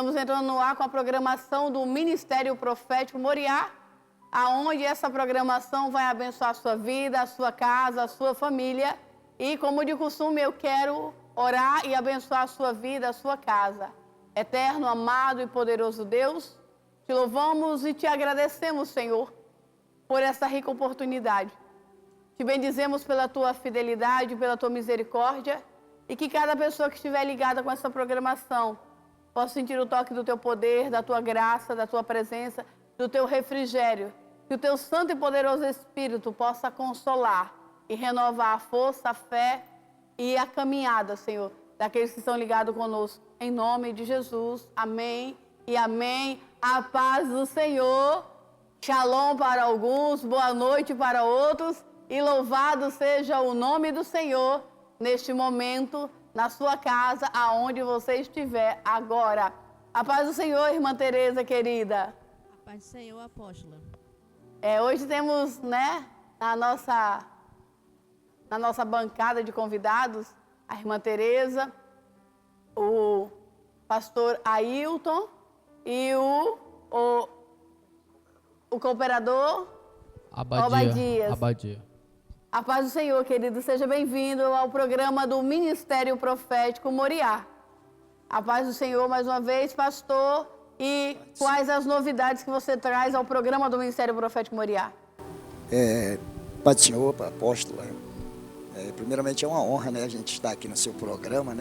Estamos entrando no ar com a programação do Ministério Profético Moriá, aonde essa programação vai abençoar a sua vida, a sua casa, a sua família. E, como de costume, eu quero orar e abençoar a sua vida, a sua casa. Eterno, amado e poderoso Deus, te louvamos e te agradecemos, Senhor, por essa rica oportunidade. Te bendizemos pela tua fidelidade, pela tua misericórdia, e que cada pessoa que estiver ligada com essa programação possa sentir o toque do teu poder, da tua graça, da tua presença, do teu refrigério. Que o teu santo e poderoso Espírito possa consolar e renovar a força, a fé e a caminhada, Senhor, daqueles que estão ligados conosco. Em nome de Jesus, amém e amém. A paz do Senhor, shalom para alguns, boa noite para outros, e louvado seja o nome do Senhor neste momento, na sua casa, aonde você estiver agora. A paz do Senhor, irmã Tereza, querida. A paz do Senhor, apóstola. Hoje temos, na nossa bancada de convidados, a irmã Tereza, o pastor Ailton e o cooperador Obadias. A paz do Senhor, querido, seja bem-vindo ao programa do Ministério Profético Moriá. A paz do Senhor, mais uma vez, pastor, e quais as novidades que você traz ao programa do Ministério Profético Moriá? Paz do Senhor, apóstola. Primeiramente é uma honra, a gente estar aqui no seu programa,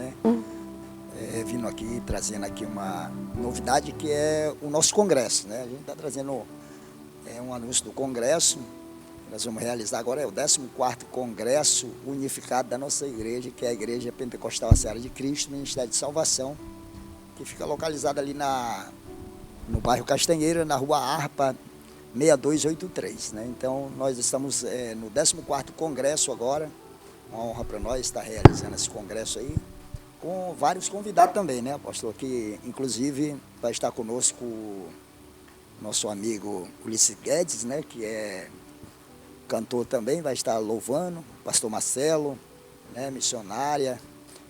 vindo aqui, trazendo aqui uma novidade que é o nosso congresso, A gente está trazendo um anúncio do congresso. Nós vamos realizar agora o 14º Congresso Unificado da nossa igreja, que é a Igreja Pentecostal Seara de Cristo, Ministério de Salvação, que fica localizada ali no bairro Castanheira, na rua Harpa 6283. Então, nós estamos no 14º Congresso agora. Uma honra para nós estar realizando esse congresso aí, com vários convidados também, apóstolo, que inclusive vai estar conosco o nosso amigo Ulisses Guedes, que é cantor também, vai estar louvando, pastor Marcelo, missionária,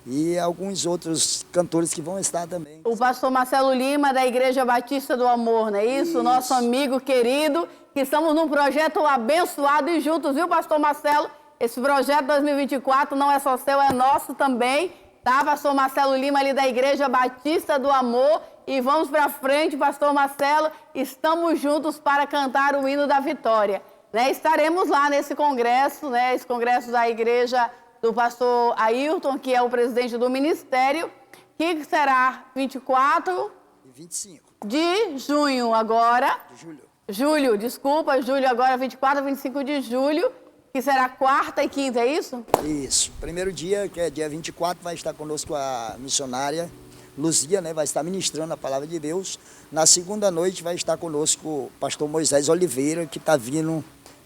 e alguns outros cantores que vão estar também. O pastor Marcelo Lima, da Igreja Batista do Amor, não é isso? Isso. Nosso amigo querido, que estamos num projeto abençoado e juntos, viu, pastor Marcelo? Esse projeto 2024 não é só seu, é nosso também, tá? Pastor Marcelo Lima, ali da Igreja Batista do Amor, e vamos para frente, pastor Marcelo, estamos juntos para cantar o hino da vitória. Estaremos lá nesse congresso, esse congresso da igreja do pastor Ailton, que é o presidente do ministério, que será 24 e 25 de junho agora. Julho, agora 24 e 25 de julho, que será quarta e quinta, é isso? Isso. Primeiro dia, que é dia 24, vai estar conosco a missionária Luzia, vai estar ministrando a palavra de Deus. Na segunda noite vai estar conosco o pastor Moisés Oliveira, que está vindo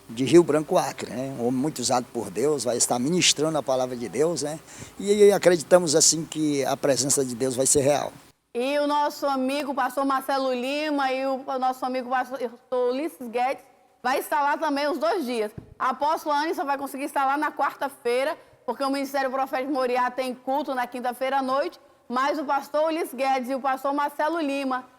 de Rio Branco, Acre, um homem muito usado por Deus, vai estar ministrando a palavra de Deus, e acreditamos assim que a presença de Deus vai ser real. E o nosso amigo pastor Marcelo Lima e o nosso amigo pastor Ulisses Guedes vai estar lá também os 2 dias. A apóstola Anny só vai conseguir estar lá na quarta-feira, porque o Ministério Profético Moriá tem culto na quinta-feira à noite, mas o pastor Ulisses Guedes e o pastor Marcelo Lima,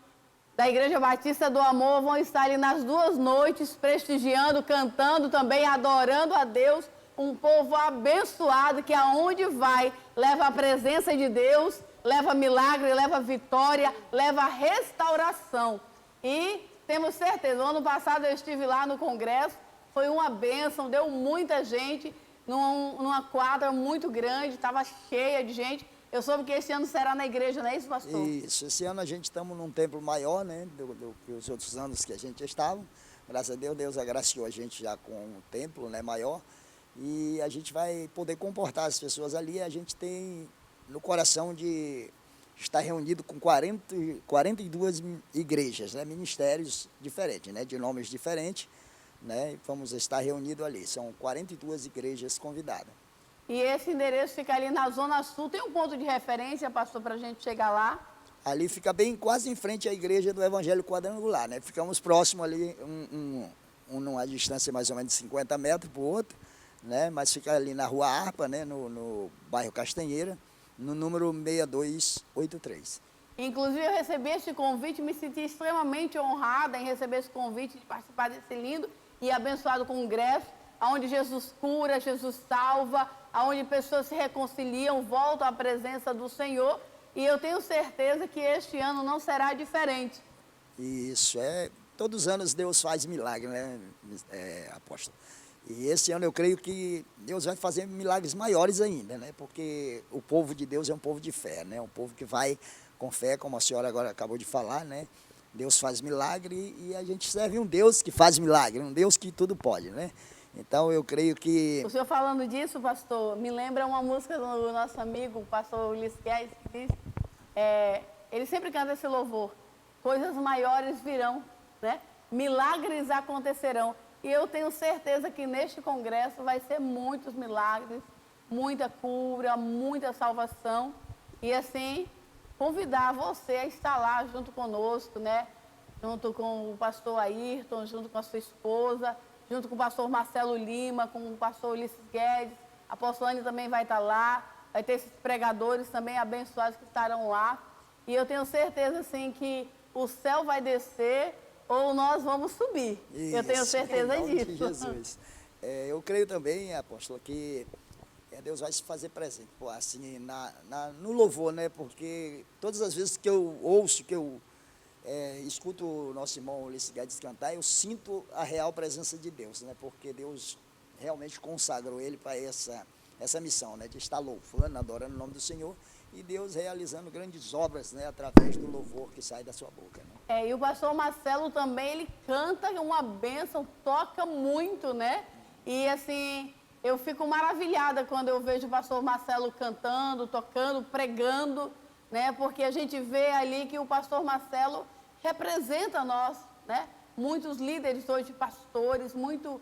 da Igreja Batista do Amor, vão estar ali nas 2 noites, prestigiando, cantando também, adorando a Deus. Um povo abençoado que aonde vai, leva a presença de Deus, leva milagre, leva vitória, leva restauração. E temos certeza, no ano passado eu estive lá no congresso, foi uma bênção, deu muita gente, numa quadra muito grande, estava cheia de gente. Eu soube que esse ano será na igreja, não é isso, pastor? Isso, esse ano a gente estamos num templo maior, do que os outros anos que a gente estava. Graças a Deus, Deus agraciou a gente já com um templo, maior. E a gente vai poder comportar as pessoas ali. A gente tem no coração de estar reunido com 42 igrejas, ministérios diferentes, de nomes diferentes, e vamos estar reunidos ali. São 42 igrejas convidadas. E esse endereço fica ali na Zona Sul. Tem um ponto de referência, pastor, para a gente chegar lá? Ali fica bem quase em frente à igreja do Evangelho Quadrangular, Ficamos próximos ali, numa distância mais ou menos de 50 metros para o outro, Mas fica ali na rua Harpa, no bairro Castanheira, no número 6283. Inclusive, eu recebi este convite, me senti extremamente honrada em receber esse convite de participar desse lindo e abençoado congresso, onde Jesus cura, Jesus salva, onde pessoas se reconciliam, voltam à presença do Senhor. E eu tenho certeza que este ano não será diferente. Isso, todos os anos Deus faz milagre, né, apóstolo? E esse ano eu creio que Deus vai fazer milagres maiores ainda, né? Porque o povo de Deus é um povo de fé, né? Um povo que vai com fé, como a senhora agora acabou de falar, né? Deus faz milagre e a gente serve um Deus que faz milagre, um Deus que tudo pode, né? Então eu creio que... O senhor falando disso, pastor, me lembra uma música do nosso amigo, o pastor Ulisses Guedes, que diz, ele sempre canta esse louvor, coisas maiores virão, né? Milagres acontecerão. E eu tenho certeza que neste congresso vai ser muitos milagres, muita cura, muita salvação. E assim, convidar você a estar lá junto conosco, né? Junto com o pastor Ayrton, junto com a sua esposa, junto com o pastor Marcelo Lima, com o pastor Ulisses Guedes. A apóstola Anne também vai estar lá. Vai ter esses pregadores também abençoados que estarão lá. E eu tenho certeza, assim, que o céu vai descer ou nós vamos subir. Isso, eu tenho certeza em nome disso. de Jesus. Eu creio também, apóstolo, que Deus vai se fazer presente, assim, no louvor, né? Porque todas as vezes que eu ouço, que eu escuto o nosso irmão Ulisses Guedes cantar, eu sinto a real presença de Deus, né? Porque Deus realmente consagrou ele para essa missão, né? De estar louvando, adorando o nome do Senhor, e Deus realizando grandes obras, né? Através do louvor que sai da sua boca, né? E o pastor Marcelo também, ele canta uma bênção, toca muito, né? E assim, eu fico maravilhada quando eu vejo o pastor Marcelo cantando, tocando, pregando, né? Porque a gente vê ali que o pastor Marcelo representa nós, né? Muitos líderes hoje, pastores, muito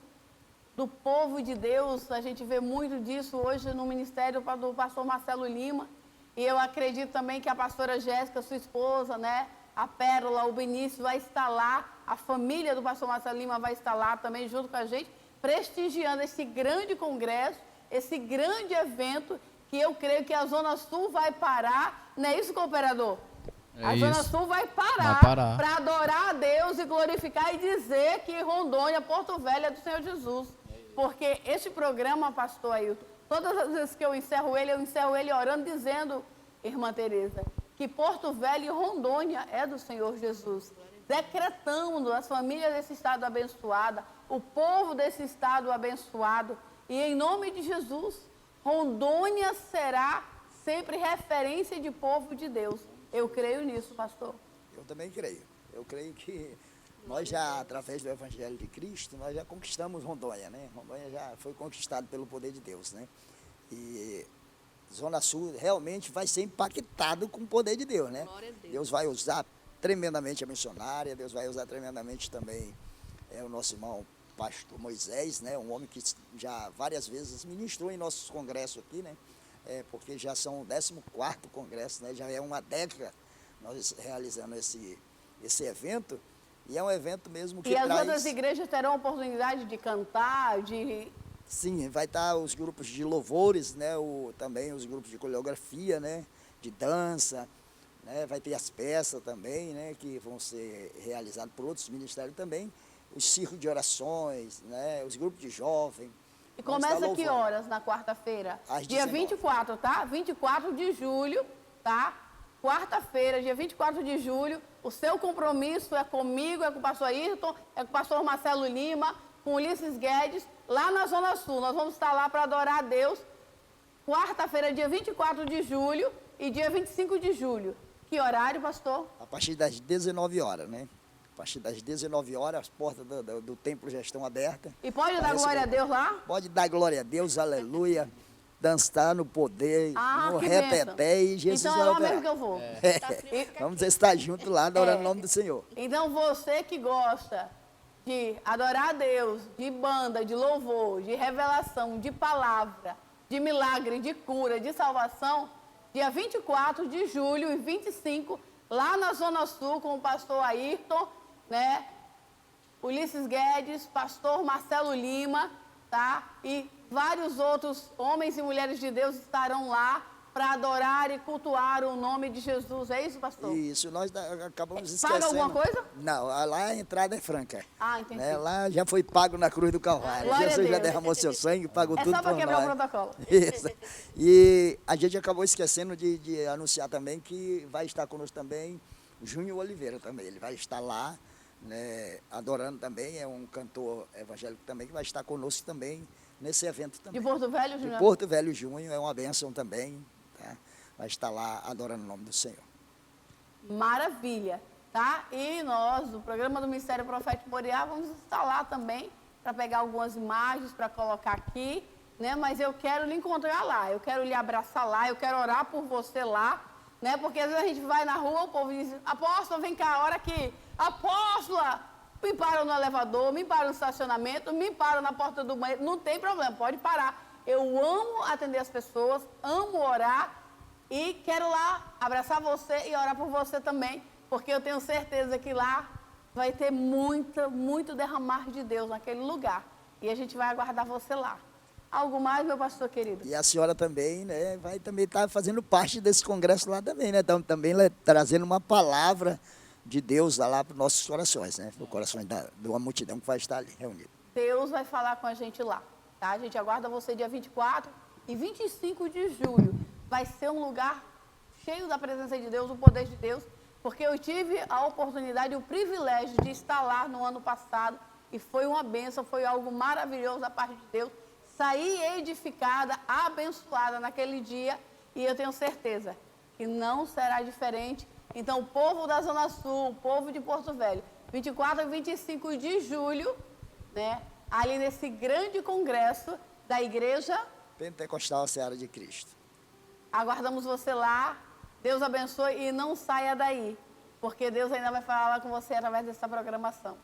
do povo de Deus, a gente vê muito disso hoje no ministério do pastor Marcelo Lima. E eu acredito também que a pastora Jéssica, sua esposa, né? A Pérola, o Benício vai estar lá, a família do pastor Marcelo Lima vai estar lá também junto com a gente, prestigiando esse grande congresso, esse grande evento, que eu creio que a Zona Sul vai parar, não é isso, cooperador? A Zona Sul vai parar para adorar a Deus e glorificar e dizer que Rondônia, Porto Velho é do Senhor Jesus. Porque este programa, pastor Ailton, todas as vezes que eu encerro ele orando, dizendo, irmã Tereza, que Porto Velho e Rondônia é do Senhor Jesus. Decretando as famílias desse estado abençoada, o povo desse estado abençoado. E em nome de Jesus, Rondônia será sempre referência de povo de Deus. Eu creio nisso, pastor. Eu também creio. Eu creio que nós já, através do Evangelho de Cristo, nós já conquistamos Rondônia, né? Rondônia já foi conquistado pelo poder de Deus, né? E Zona Sul realmente vai ser impactado com o poder de Deus, né? Glória a Deus. Deus vai usar tremendamente a missionária, Deus vai usar tremendamente também o nosso irmão pastor Moisés, né? Um homem que já várias vezes ministrou em nossos congressos aqui, né? Porque já são o 14º congresso, né? Já é uma década nós realizando esse evento, e é um evento mesmo que traz... E as outras igrejas terão oportunidade de cantar, de... Sim, vai estar os grupos de louvores, né? Também os grupos de coreografia, né? De dança, né? Vai ter as peças também, né? Que vão ser realizadas por outros ministérios também, os circos de orações, né? Os grupos de jovens. E começa que horas na quarta-feira? Dia 24, tá? 24 de julho, tá? Quarta-feira, dia 24 de julho. O seu compromisso é comigo, é com o pastor Ayrton, é com o pastor Marcelo Lima, com Ulisses Guedes, lá na Zona Sul. Nós vamos estar lá para adorar a Deus. Quarta-feira, dia 24 de julho e dia 25 de julho. Que horário, pastor? A partir das 19 horas, né? A partir das 19 horas, as portas do templo já estão abertas. E pode dar glória a Deus lá? Pode dar glória a Deus, aleluia. Dançar no poder, no repeté, e Jesus então, vai operar. Então é lá mesmo que eu vou. Vamos estar juntos lá, adorando o nome do Senhor. Então você que gosta de adorar a Deus, de banda, de louvor, de revelação, de palavra, de milagre, de cura, de salvação, dia 24 de julho e 25, lá na Zona Sul, com o pastor Ayrton, né? Ulisses Guedes, pastor Marcelo Lima, tá? E vários outros homens e mulheres de Deus estarão lá para adorar e cultuar o nome de Jesus. É isso, pastor? Isso, nós acabamos esquecendo. Paga alguma coisa? Não, lá a entrada é franca. Ah, entendi. Né? Lá já foi pago na cruz do Calvário. Glória a Jesus já Deus. derramou seu sangue, pagou É tudo só para por quebrar o nós. protocolo. Isso. E a gente acabou esquecendo de anunciar também que vai estar conosco também Júnior Oliveira também. Ele vai estar lá, né, adorando também, é um cantor evangélico também, que vai estar conosco também nesse evento também. De Porto Velho, De Júnior? Porto Velho Júnior, é uma bênção também, tá? Vai estar lá adorando o nome do Senhor. Maravilha, tá? E nós, do programa do Ministério Profético Moriá, vamos estar lá também para pegar algumas imagens para colocar aqui, né? Mas eu quero lhe encontrar lá, eu quero lhe abraçar lá, eu quero orar por você lá, né? Porque às vezes a gente vai na rua, o povo diz: apóstola, vem cá, ora aqui. Apóstola, me para no elevador, me para no estacionamento, me para na porta do banheiro. Não tem problema, pode parar. Eu amo atender as pessoas, amo orar e quero lá abraçar você e orar por você também, porque eu tenho certeza que lá vai ter muito derramar de Deus naquele lugar. E a gente vai aguardar você lá. Algo mais, meu pastor querido? E a senhora também, né, vai também estar fazendo parte desse congresso lá também, né? Então, também trazendo uma palavra de Deus lá para os nossos corações, né? Para o coração de uma multidão que vai estar ali reunida. Deus vai falar com a gente lá, tá? A gente aguarda você dia 24 e 25 de julho. Vai ser um lugar cheio da presença de Deus, do poder de Deus, porque eu tive a oportunidade e o privilégio de estar lá no ano passado e foi uma bênção, foi algo maravilhoso da parte de Deus. Saí edificada, abençoada naquele dia e eu tenho certeza que não será diferente. Então, o povo da Zona Sul, o povo de Porto Velho, 24 e 25 de julho, né, ali nesse grande congresso da Igreja Pentecostal Seara de Cristo. Aguardamos você lá. Deus abençoe e não saia daí, porque Deus ainda vai falar com você através dessa programação.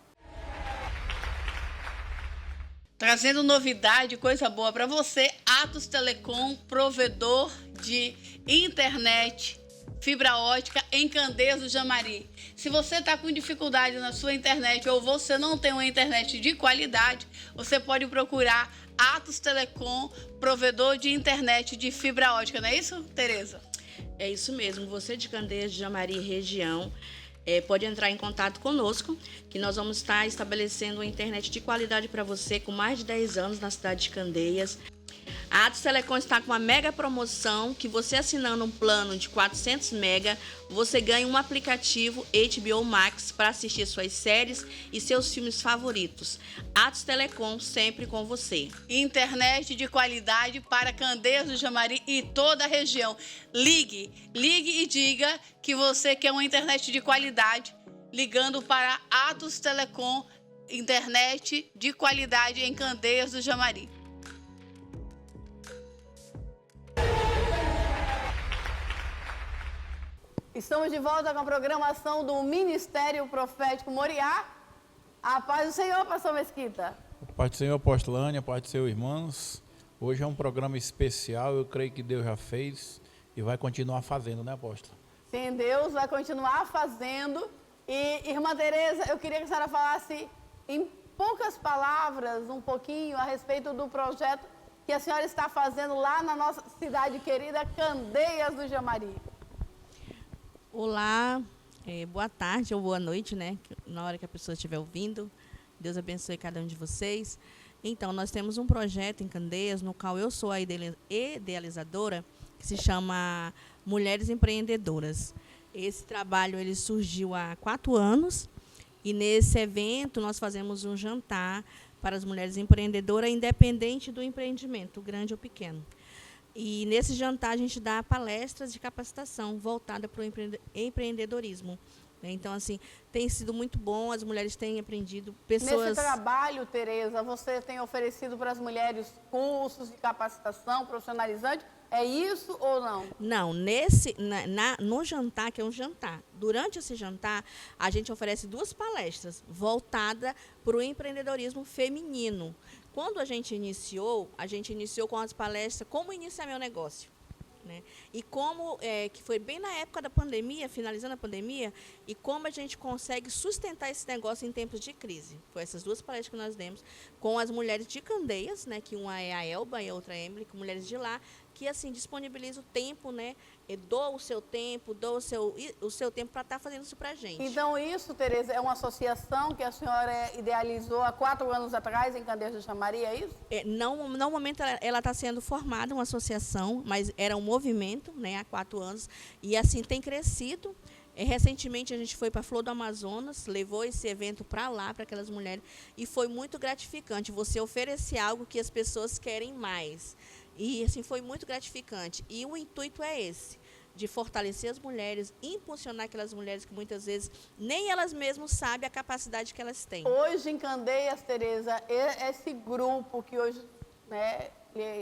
Trazendo novidade, coisa boa para você, Atos Telecom, provedor de internet, fibra ótica em Candeias do Jamari. Se você está com dificuldade na sua internet ou você não tem uma internet de qualidade, você pode procurar Atos Telecom, provedor de internet de fibra ótica, não é isso, Tereza? É isso mesmo. Você de Candeias, de Jamari região, pode entrar em contato conosco, que nós vamos estar estabelecendo uma internet de qualidade para você com mais de 10 anos na cidade de Candeias. A Atos Telecom está com uma mega promoção que você assinando um plano de 400 mega, você ganha um aplicativo HBO Max para assistir suas séries e seus filmes favoritos. Atos Telecom, sempre com você. Internet de qualidade para Candeias do Jamari e toda a região. Ligue e diga que você quer uma internet de qualidade, ligando para Atos Telecom, internet de qualidade em Candeias do Jamari. Estamos de volta com a programação do Ministério Profético Moriá. A paz do Senhor, pastor Mesquita. A paz do Senhor, apostolânia, a paz do Senhor, irmãos. Hoje é um programa especial, eu creio que Deus já fez e vai continuar fazendo, né, apóstolo? Sim, Deus vai continuar fazendo. E, irmã Tereza, eu queria que a senhora falasse em poucas palavras, um pouquinho, a respeito do projeto que a senhora está fazendo lá na nossa cidade querida, Candeias do Jamari. Olá, boa tarde ou boa noite, né? Na hora que a pessoa estiver ouvindo. Deus abençoe cada um de vocês. Então, nós temos um projeto em Candeias, no qual eu sou a idealizadora, que se chama Mulheres Empreendedoras. Esse trabalho ele surgiu há 4 anos e nesse evento nós fazemos um jantar para as mulheres empreendedoras, independente do empreendimento, grande ou pequeno. E nesse jantar a gente dá palestras de capacitação voltada para o empreendedorismo. Então, assim, tem sido muito bom, as mulheres têm aprendido, pessoas... Nesse trabalho, Tereza, você tem oferecido para as mulheres cursos de capacitação profissionalizante? É isso ou não? Não, no jantar, que é um jantar, durante esse jantar, a gente oferece 2 palestras voltadas para o empreendedorismo feminino. Quando a gente iniciou com as palestras Como Iniciar Meu Negócio. Né? E como, que foi bem na época da pandemia, finalizando a pandemia, e como a gente consegue sustentar esse negócio em tempos de crise. Foi essas 2 palestras que nós demos com as mulheres de Candeias, né, que uma é a Elba e a outra é a Emily, mulheres de lá, que assim disponibiliza o tempo, né? Doa o seu tempo, doa o seu tempo para estar fazendo isso para a gente. Então, isso, Tereza, é uma associação que a senhora idealizou há 4 anos atrás em Candeias do Xamari, é isso? No momento, ela está sendo formada, uma associação, mas era um movimento, né, há 4 anos, e assim tem crescido. Recentemente, a gente foi para a Flor do Amazonas, levou esse evento para lá, para aquelas mulheres, e foi muito gratificante você oferecer algo que as pessoas querem mais. E assim, foi muito gratificante. E o intuito é esse, de fortalecer as mulheres, impulsionar aquelas mulheres que muitas vezes nem elas mesmas sabem a capacidade que elas têm. Hoje em Candeias, Tereza, esse grupo que hoje, né,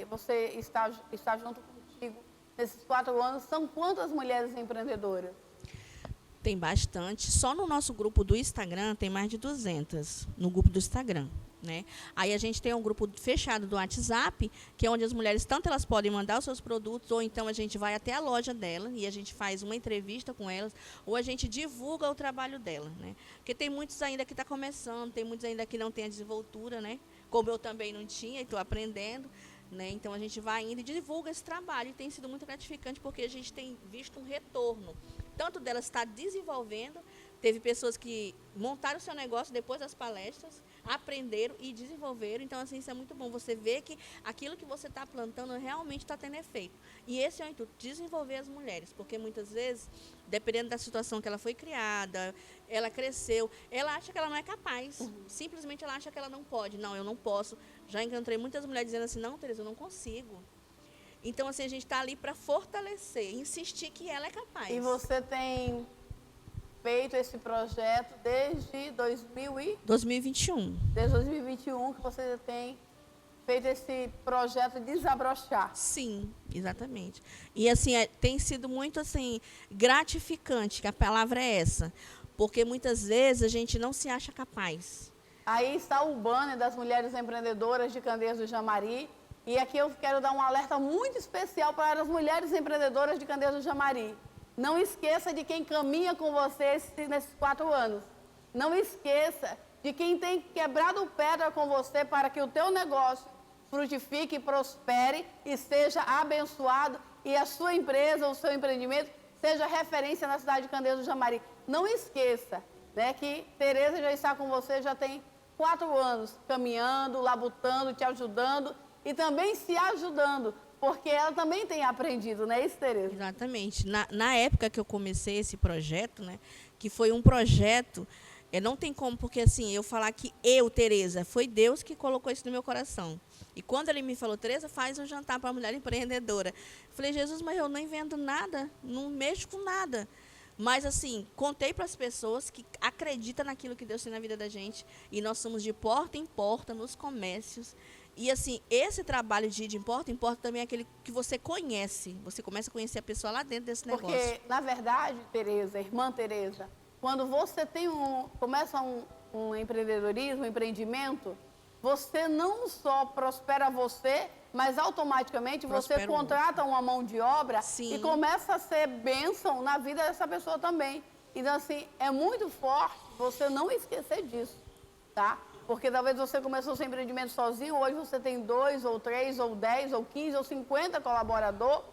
você está junto contigo nesses 4 anos, são quantas mulheres empreendedoras? Tem bastante. Só no nosso grupo do Instagram tem mais de 200, no grupo do Instagram. Né? Aí a gente tem um grupo fechado do WhatsApp, que é onde as mulheres, tanto elas podem mandar os seus produtos, ou então a gente vai até a loja dela e a gente faz uma entrevista com elas, ou a gente divulga o trabalho dela. Né? Porque tem muitos ainda que estão começando, tem muitos ainda que não têm a desenvoltura, né? Como eu também não tinha e estou aprendendo. Né? Então a gente vai indo e divulga esse trabalho, e tem sido muito gratificante porque a gente tem visto um retorno, tanto delas estar desenvolvendo. Teve pessoas que montaram o seu negócio depois das palestras, aprenderam e desenvolveram. Então, assim, isso é muito bom. Você vê que aquilo que você está plantando realmente está tendo efeito. E esse é o intuito, desenvolver as mulheres. Porque muitas vezes, dependendo da situação que ela foi criada, ela cresceu, ela acha que ela não é capaz. Simplesmente ela acha que ela não pode. Não, eu não posso. Já encontrei muitas mulheres dizendo assim, não, Tereza, eu não consigo. Então, assim, a gente está ali para fortalecer, insistir que ela é capaz. E você tem feito esse projeto desde 2021. Desde 2021 que você tem feito esse projeto Desabrochar. Sim, exatamente. E assim, tem sido muito assim gratificante, que a palavra é essa, porque muitas vezes a gente não se acha capaz. Aí está o banner das mulheres empreendedoras de Candeias do Xamari. E aqui eu quero dar um alerta muito especial para as mulheres empreendedoras de Candeias do Xamari. Não esqueça de quem caminha com você nesses 4 anos. Não esqueça de quem tem quebrado pedra com você para que o teu negócio frutifique, prospere e seja abençoado e a sua empresa, o seu empreendimento, seja referência na cidade de Candeias do Xamari. Não esqueça, né, que Tereza já está com você, já tem 4 anos caminhando, labutando, te ajudando e também se ajudando. Porque ela também tem aprendido, não é isso, Tereza? Exatamente. Na época que eu comecei esse projeto, né, que foi um projeto, não tem como, porque assim, eu falar que Tereza, foi Deus que colocou isso no meu coração. E quando ele me falou, Tereza, faz um jantar para a mulher empreendedora. Eu falei, Jesus, mas eu não invento nada, não mexo com nada. Mas assim, contei para as pessoas que acreditam naquilo que Deus tem na vida da gente. E nós somos de porta em porta, nos comércios. E assim, esse trabalho de ir de porta em porta também é aquele que você conhece. Você começa a conhecer a pessoa lá dentro desse negócio. Porque, na verdade, Tereza, irmã Tereza, quando você começa um empreendedorismo, um empreendimento, você não só prospera você, mas automaticamente você contrata uma mão de obra. Sim. E começa a ser bênção na vida dessa pessoa também. Então, assim, é muito forte você não esquecer disso, tá? Porque talvez você começou seu empreendimento sozinho, hoje você tem 2, ou 3, ou 10, ou 15, ou 50 colaboradores,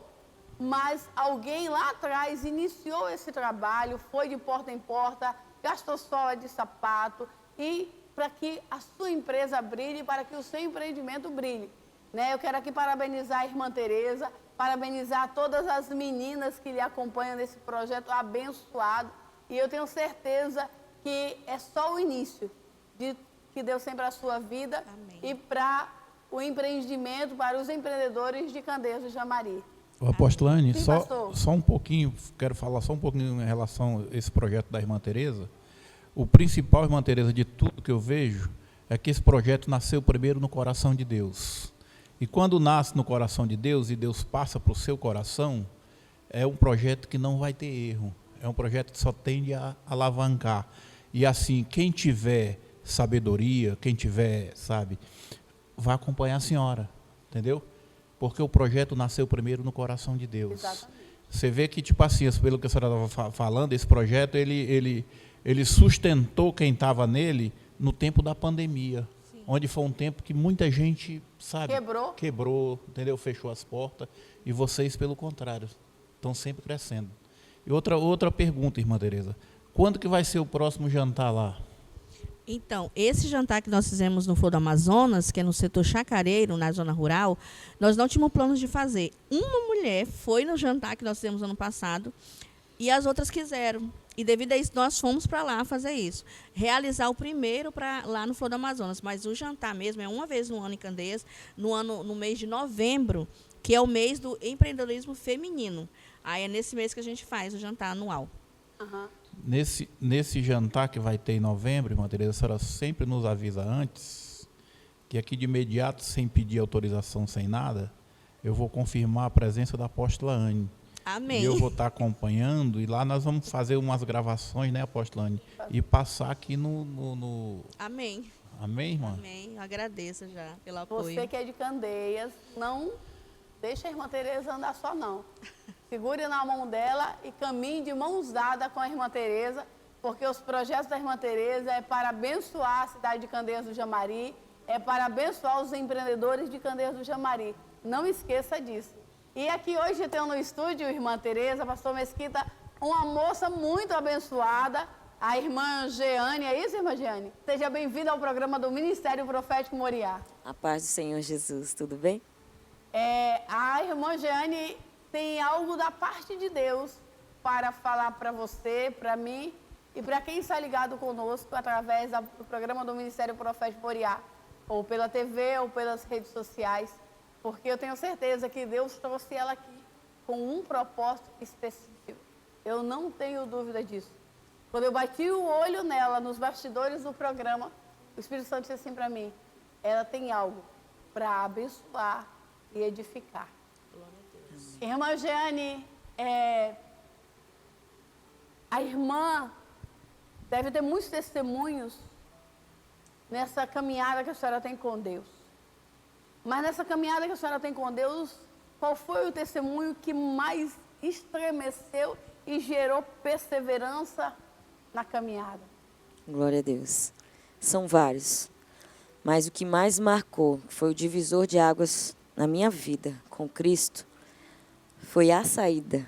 mas alguém lá atrás iniciou esse trabalho, foi de porta em porta, gastou sola de sapato, e para que a sua empresa brilhe, para que o seu empreendimento brilhe. Né? Eu quero aqui parabenizar a irmã Tereza, parabenizar todas as meninas que lhe acompanham nesse projeto abençoado, e eu tenho certeza que é só o início de que Deus tem para a sua vida. Amém. E para o empreendimento, para os empreendedores de Candeias do Xamari. Apostolane, só um pouquinho, quero falar só um pouquinho em relação a esse projeto da irmã Tereza. O principal, irmã Tereza, de tudo que eu vejo, é que esse projeto nasceu primeiro no coração de Deus. E quando nasce no coração de Deus e Deus passa para o seu coração, é um projeto que não vai ter erro. É um projeto que só tende a alavancar. E assim, quem tiver sabedoria, quem tiver, sabe, vai acompanhar a senhora, entendeu? Porque o projeto nasceu primeiro no coração de Deus. Exatamente. Você vê que, tipo assim, pelo que a senhora estava falando, esse projeto, ele sustentou quem estava nele no tempo da pandemia. Sim. onde foi um tempo que muita gente, sabe, quebrou, entendeu? Fechou as portas, e vocês, pelo contrário, estão sempre crescendo. E outra pergunta, irmã Tereza, quando que vai ser o próximo jantar lá? Então, esse jantar que nós fizemos no Flor do Amazonas, que é no setor chacareiro, na zona rural, nós não tínhamos planos de fazer. Uma mulher foi no jantar que nós fizemos ano passado e as outras quiseram. E devido a isso, nós fomos para lá fazer isso. Realizar o primeiro lá no Flor do Amazonas. Mas o jantar mesmo é uma vez no ano em Candeias, no mês de novembro, que é o mês do empreendedorismo feminino. Aí é nesse mês que a gente faz o jantar anual. Uhum. Nesse jantar que vai ter em novembro, irmã Tereza, a senhora sempre nos avisa antes, que aqui de imediato, sem pedir autorização, sem nada, eu vou confirmar a presença da apóstola Anne. Amém. E eu vou estar acompanhando, e lá nós vamos fazer umas gravações, né, apóstola Anne? E passar aqui no... Amém. Amém, irmã? Amém. Eu agradeço já pelo apoio. Você que é de Candeias, não deixa a irmã Tereza andar só, não. Segure na mão dela e caminhe de mãos dadas com a irmã Tereza, porque os projetos da irmã Tereza é para abençoar a cidade de Candeias do Jamari, é para abençoar os empreendedores de Candeias do Jamari. Não esqueça disso. E aqui hoje tem no estúdio, irmã Tereza, pastor Mesquita, uma moça muito abençoada, a irmã Jeane. É isso, irmã Jeane? Seja bem-vinda ao programa do Ministério Profético Moriá. A paz do Senhor Jesus, tudo bem? A irmã Jeane tem algo da parte de Deus para falar para você, para mim e para quem está ligado conosco através do programa do Ministério Profético Moriá, ou pela TV ou pelas redes sociais, porque eu tenho certeza que Deus trouxe ela aqui com um propósito específico. Eu não tenho dúvida disso. Quando eu bati o olho nela nos bastidores do programa, o Espírito Santo disse assim para mim: ela tem algo para abençoar e edificar. Irmã Jeane, a irmã deve ter muitos testemunhos nessa caminhada que a senhora tem com Deus. Mas nessa caminhada que a senhora tem com Deus, qual foi o testemunho que mais estremeceu e gerou perseverança na caminhada? Glória a Deus. São vários. Mas o que mais marcou, foi o divisor de águas na minha vida com Cristo, foi a saída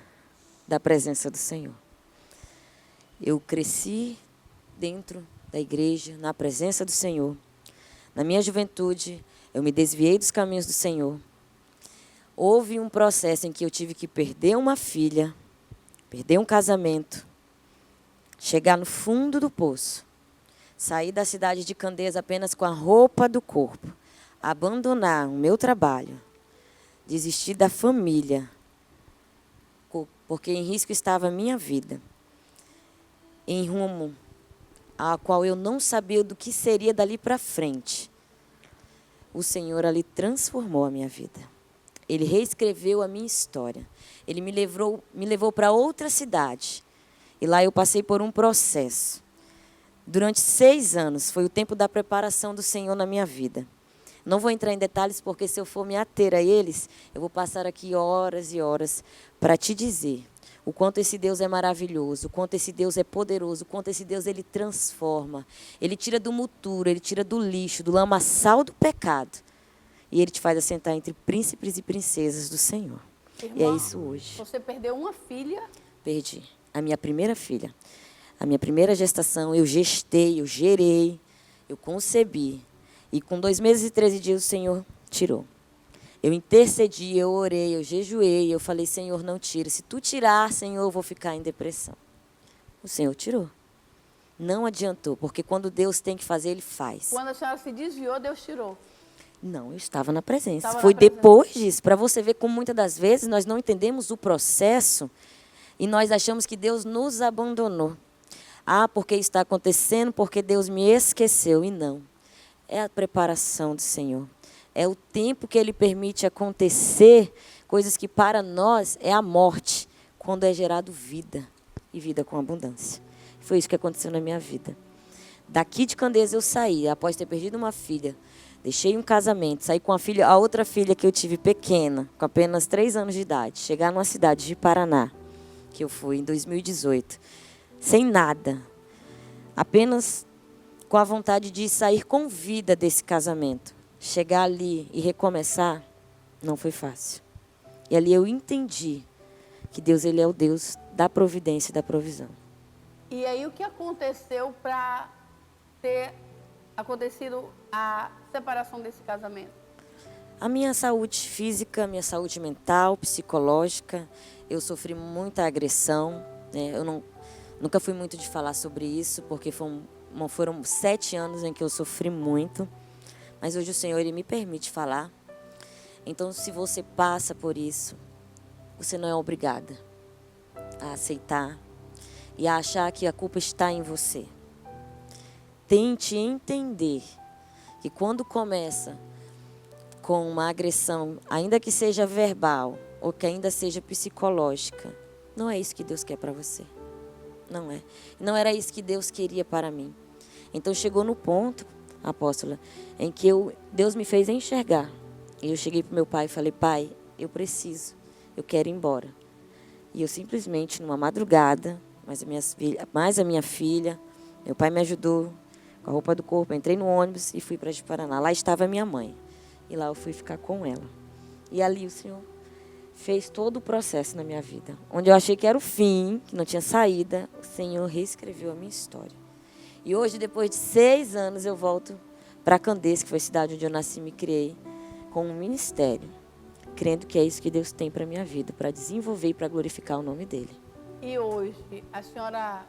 da presença do Senhor. Eu cresci dentro da igreja, na presença do Senhor. Na minha juventude, eu me desviei dos caminhos do Senhor. Houve um processo em que eu tive que perder uma filha, perder um casamento, chegar no fundo do poço, sair da cidade de Candeias apenas com a roupa do corpo, abandonar o meu trabalho, desistir da família, porque em risco estava a minha vida, em rumo a qual eu não sabia do que seria dali para frente. O Senhor ali transformou a minha vida. Ele reescreveu a minha história. Ele me levou para outra cidade. E lá eu passei por um processo. Durante 6 anos foi o tempo da preparação do Senhor na minha vida. Não vou entrar em detalhes, porque se eu for me ater a eles, eu vou passar aqui horas e horas para te dizer o quanto esse Deus é maravilhoso, o quanto esse Deus é poderoso, o quanto esse Deus ele transforma. Ele tira do muturo, ele tira do lixo, do lamaçal do pecado. E ele te faz assentar entre príncipes e princesas do Senhor. Irmã, e é isso hoje. Você perdeu uma filha? Perdi. A minha primeira filha. A minha primeira gestação, eu gestei, eu gerei, eu concebi. E com 2 meses e 13 dias o Senhor tirou. Eu intercedi, eu orei, eu jejuei, eu falei: Senhor, não tira. Se tu tirar, Senhor, eu vou ficar em depressão. O Senhor tirou. Não adiantou, porque quando Deus tem que fazer, Ele faz. Quando a senhora se desviou, Deus tirou. Não, eu estava na presença. Estava Foi na presença. Depois disso, para você ver como muitas das vezes nós não entendemos o processo e nós achamos que Deus nos abandonou. Ah, porque está acontecendo, porque Deus me esqueceu. E não. É a preparação do Senhor. É o tempo que Ele permite acontecer coisas que para nós é a morte, quando é gerado vida, e vida com abundância. Foi isso que aconteceu na minha vida. Daqui de Candeias eu saí, após ter perdido uma filha, deixei um casamento, saí com a outra filha que eu tive pequena, com apenas 3 anos de idade, chegar numa cidade de Paraná, que eu fui em 2018, sem nada, apenas com a vontade de sair com vida desse casamento. Chegar ali e recomeçar não foi fácil. E ali eu entendi que Deus, ele é o Deus da providência e da provisão. E aí o que aconteceu para ter acontecido a separação desse casamento? A minha saúde física, minha saúde mental, psicológica, eu sofri muita agressão, né? Eu nunca fui muito de falar sobre isso, porque foram 7 anos em que eu sofri muito, mas hoje o Senhor, ele me permite falar. Então, se você passa por isso, você não é obrigada a aceitar e a achar que a culpa está em você. Tente entender que quando começa com uma agressão, ainda que seja verbal ou que ainda seja psicológica, não é isso que Deus quer para você. Não é. Não era isso que Deus queria para mim. Então chegou no ponto, apóstola, em que Deus me fez enxergar. E eu cheguei para o meu pai e falei: pai, eu quero ir embora. E eu simplesmente, numa madrugada, mais a minha filha, meu pai me ajudou com a roupa do corpo, entrei no ônibus e fui para Ji-Paraná. Lá estava a minha mãe. E lá eu fui ficar com ela. E ali o Senhor fez todo o processo na minha vida. Onde eu achei que era o fim, que não tinha saída, o Senhor reescreveu a minha história. E hoje, depois de 6 anos, eu volto para Candeias, que foi a cidade onde eu nasci e me criei, com um ministério, crendo que é isso que Deus tem para a minha vida, para desenvolver e para glorificar o nome dEle. E hoje, a senhora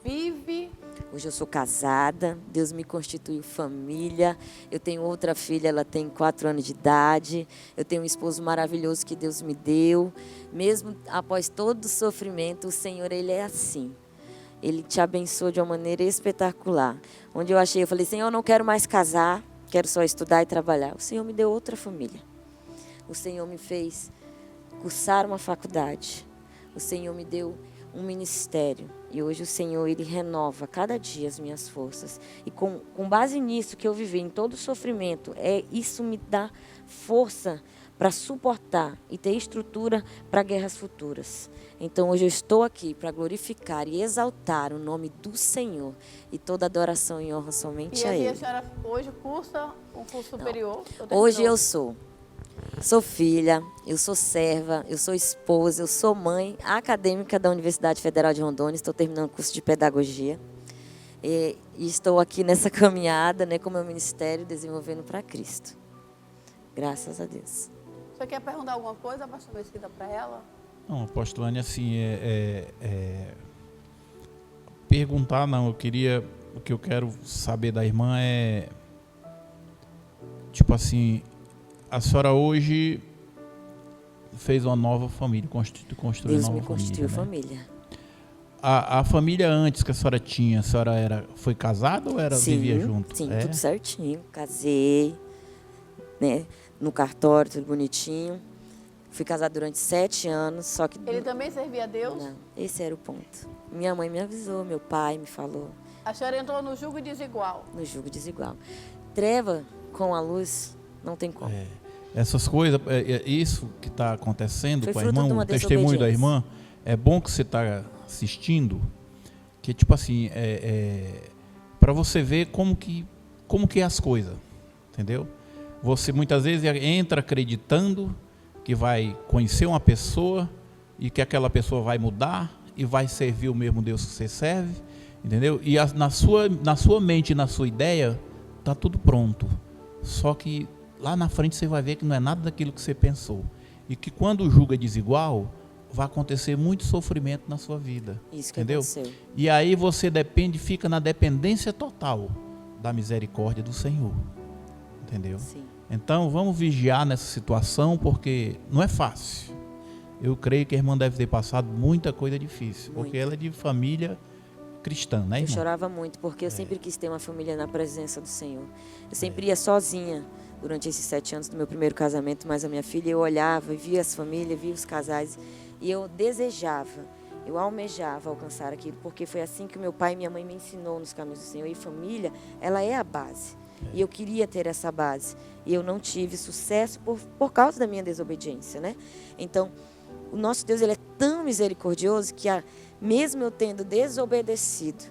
vive? Hoje eu sou casada, Deus me constituiu família, eu tenho outra filha, ela tem 4 anos de idade, eu tenho um esposo maravilhoso que Deus me deu. Mesmo após todo o sofrimento, o Senhor, ele é assim. Ele te abençoa de uma maneira espetacular. Onde eu falei: Senhor, eu não quero mais casar, quero só estudar e trabalhar. O Senhor me deu outra família. O Senhor me fez cursar uma faculdade. O Senhor me deu um ministério. E hoje o Senhor, ele renova cada dia as minhas forças. E com base nisso que eu vivi, em todo o sofrimento, isso me dá força para suportar e ter estrutura para guerras futuras. Então hoje eu estou aqui para glorificar e exaltar o nome do Senhor. E toda adoração e honra somente a Ele. E a senhora hoje cursa um curso superior? Hoje eu sou filha, eu sou serva, eu sou esposa, eu sou mãe acadêmica da Universidade Federal de Rondônia. Estou terminando o curso de pedagogia. E estou aqui nessa caminhada, né, com o meu ministério, desenvolvendo para Cristo. Graças a Deus. Você quer perguntar alguma coisa, pastor Mesquita, para ela? Não, pastor Anne, assim, perguntar não, o que eu quero saber da irmã é, tipo assim, a senhora hoje fez uma nova família, construiu Deus uma nova me constituiu família, né? família. A família antes que a senhora tinha, a senhora foi casada ou vivia junto? Sim, tudo certinho, casei, né, no cartório, tudo bonitinho. Fui casada durante 7 anos, só que... Ele também servia a Deus? Não, esse era o ponto. Minha mãe me avisou, meu pai me falou. A senhora entrou no jugo desigual? No jugo desigual. Treva com a luz, não tem como. Essas coisas, isso que está acontecendo foi com a irmã, o testemunho da irmã, é bom que você está assistindo, que tipo assim, para você ver como que é as coisas, entendeu? Você muitas vezes entra acreditando que vai conhecer uma pessoa e que aquela pessoa vai mudar e vai servir o mesmo Deus que você serve, entendeu? E na sua mente, na sua ideia, está tudo pronto. Só que lá na frente você vai ver que não é nada daquilo que você pensou. E que quando o jugo é desigual, vai acontecer muito sofrimento na sua vida. Isso que entendeu? Aconteceu. E aí você fica na dependência total da misericórdia do Senhor. Entendeu? Sim. Então vamos vigiar nessa situação, porque não é fácil. Eu creio que a irmã deve ter passado muita coisa difícil, porque ela é de família cristã, né, irmã? Eu chorava muito, porque eu sempre quis ter uma família na presença do Senhor. Eu sempre ia sozinha durante esses 7 anos do meu primeiro casamento, mas a minha filha, eu olhava, via as famílias, via os casais, e eu desejava, eu almejava alcançar aquilo, porque foi assim que meu pai e minha mãe me ensinou nos caminhos do Senhor. E família, ela é a base. E eu queria ter essa base. E eu não tive sucesso por causa da minha desobediência, né? Então, o nosso Deus, ele é tão misericordioso que mesmo eu tendo desobedecido,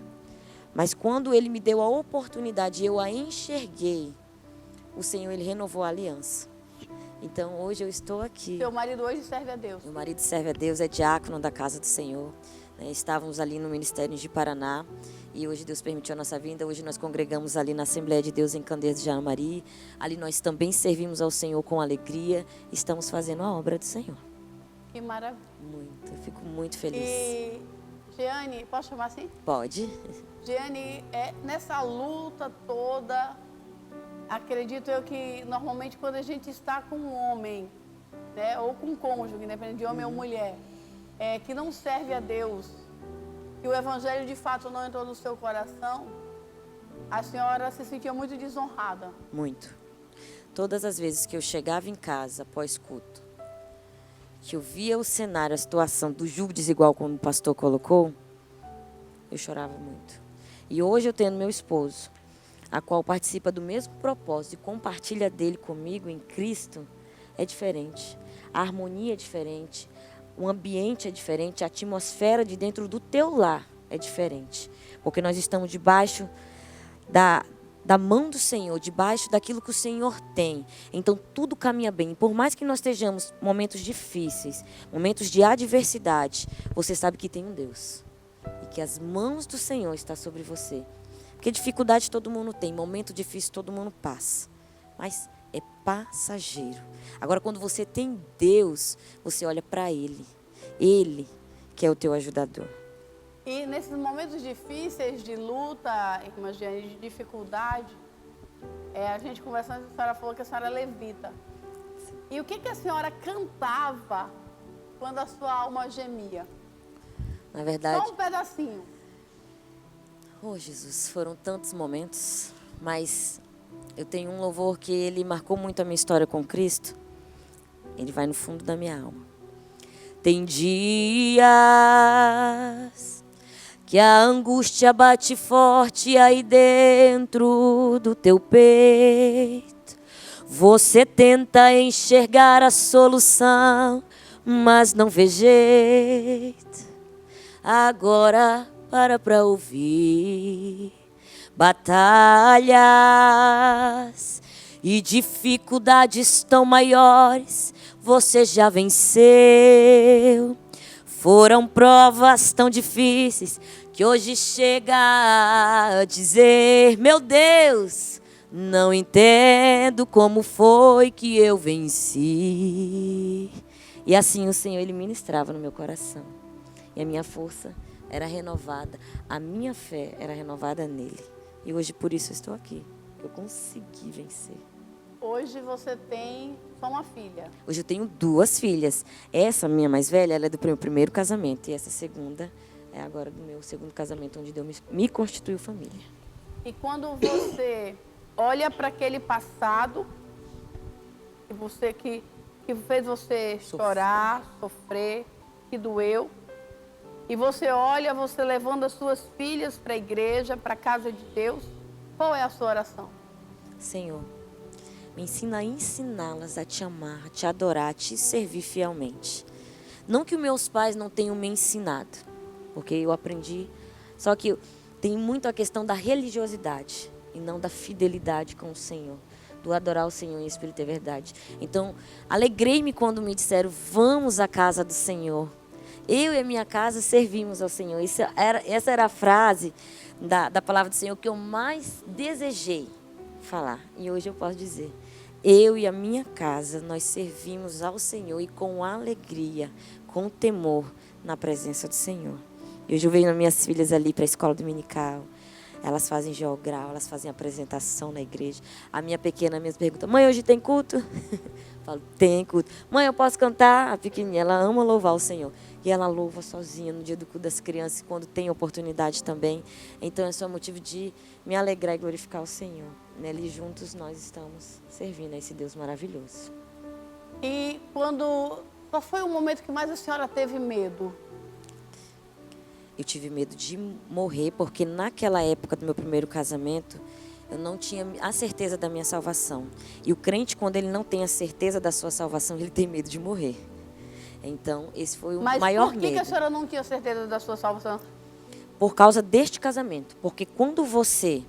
Mas quando Ele me deu a oportunidade, eu a enxerguei, o Senhor, Ele renovou a aliança. Então, hoje eu estou aqui. Seu marido hoje serve a Deus. Meu marido serve a Deus, é diácono da Casa do Senhor. Estávamos ali no Ministério de Paraná e hoje Deus permitiu a nossa vinda. Hoje nós congregamos ali na Assembleia de Deus em Candeias de Jamari. Ali nós também servimos ao Senhor com alegria. Estamos fazendo a obra do Senhor. Que maravilha. Muito, eu fico muito feliz. E, Jeane, posso chamar assim? Pode. Jeane, nessa luta toda, acredito eu que normalmente quando a gente está com um homem, né, ou com um cônjuge, independente de homem ou mulher, que não serve a Deus, que o evangelho de fato não entrou no seu coração, a senhora se sentia muito desonrada. Muito. Todas as vezes que eu chegava em casa após culto, que eu via o cenário, a situação do jugo desigual, como o pastor colocou, eu chorava muito. E hoje eu tenho meu esposo, a qual participa do mesmo propósito e compartilha dele comigo em Cristo, é diferente. A harmonia é diferente, o ambiente é diferente, a atmosfera de dentro do teu lar é diferente. Porque nós estamos debaixo da mão do Senhor, debaixo daquilo que o Senhor tem. Então tudo caminha bem. Por mais que nós estejamos momentos difíceis, momentos de adversidade, você sabe que tem um Deus. E que as mãos do Senhor estão sobre você. Porque dificuldade todo mundo tem, momento difícil todo mundo passa. Mas é passageiro. Agora, quando você tem Deus, você olha para Ele. Ele que é o teu ajudador. E nesses momentos difíceis de luta, imagina, de dificuldade, a gente conversando, a senhora falou que a senhora é levita. E o que a senhora cantava quando a sua alma gemia? Na verdade... Só um pedacinho. Oh, Jesus, foram tantos momentos, mas eu tenho um louvor que ele marcou muito a minha história com Cristo. Ele vai no fundo da minha alma. Tem dias que a angústia bate forte aí dentro do teu peito. Você tenta enxergar a solução, mas não vê jeito. Agora para ouvir. Batalhas e dificuldades tão maiores você já venceu. Foram provas tão difíceis que hoje chega a dizer: meu Deus, não entendo como foi que eu venci. E assim o Senhor, Ele ministrava no meu coração. E a minha força era renovada, a minha fé era renovada nele. E hoje por isso eu estou aqui. Eu consegui vencer. Hoje você tem só uma filha. Hoje eu tenho 2 filhas. Essa minha mais velha, ela é do meu primeiro casamento. E essa segunda é agora do meu segundo casamento, onde Deus me constituiu família. E quando você olha para aquele passado, que fez você chorar, sofrer, que doeu, e você olha, você levando as suas filhas para a igreja, para a casa de Deus, qual é a sua oração? Senhor, me ensina a ensiná-las a te amar, a te adorar, a te servir fielmente. Não que os meus pais não tenham me ensinado, porque eu aprendi, só que tem muito a questão da religiosidade e não da fidelidade com o Senhor, do adorar o Senhor em espírito e verdade. Então, alegrei-me quando me disseram: vamos à casa do Senhor. Eu e a minha casa servimos ao Senhor. Essa era a frase da palavra do Senhor que eu mais desejei falar. E hoje eu posso dizer: eu e a minha casa, nós servimos ao Senhor, e com alegria, com temor, na presença do Senhor. E hoje eu vejo as minhas filhas ali para a escola dominical. Elas fazem geograu, elas fazem apresentação na igreja. A minha pequena me pergunta: mãe, hoje tem culto? Eu falo: tem culto. Mãe, eu posso cantar? A pequenininha, ela ama louvar o Senhor. E ela louva sozinha no dia do culto das crianças, quando tem oportunidade também. Então, é só motivo de me alegrar e glorificar o Senhor. Nele juntos nós estamos servindo a esse Deus maravilhoso. E qual foi o momento que mais a senhora teve medo? Eu tive medo de morrer, porque naquela época do meu primeiro casamento, eu não tinha a certeza da minha salvação. E o crente, quando ele não tem a certeza da sua salvação, ele tem medo de morrer. Então, esse foi o maior medo. Mas por que a senhora não tinha certeza da sua salvação? por causa deste casamento. Porque quando você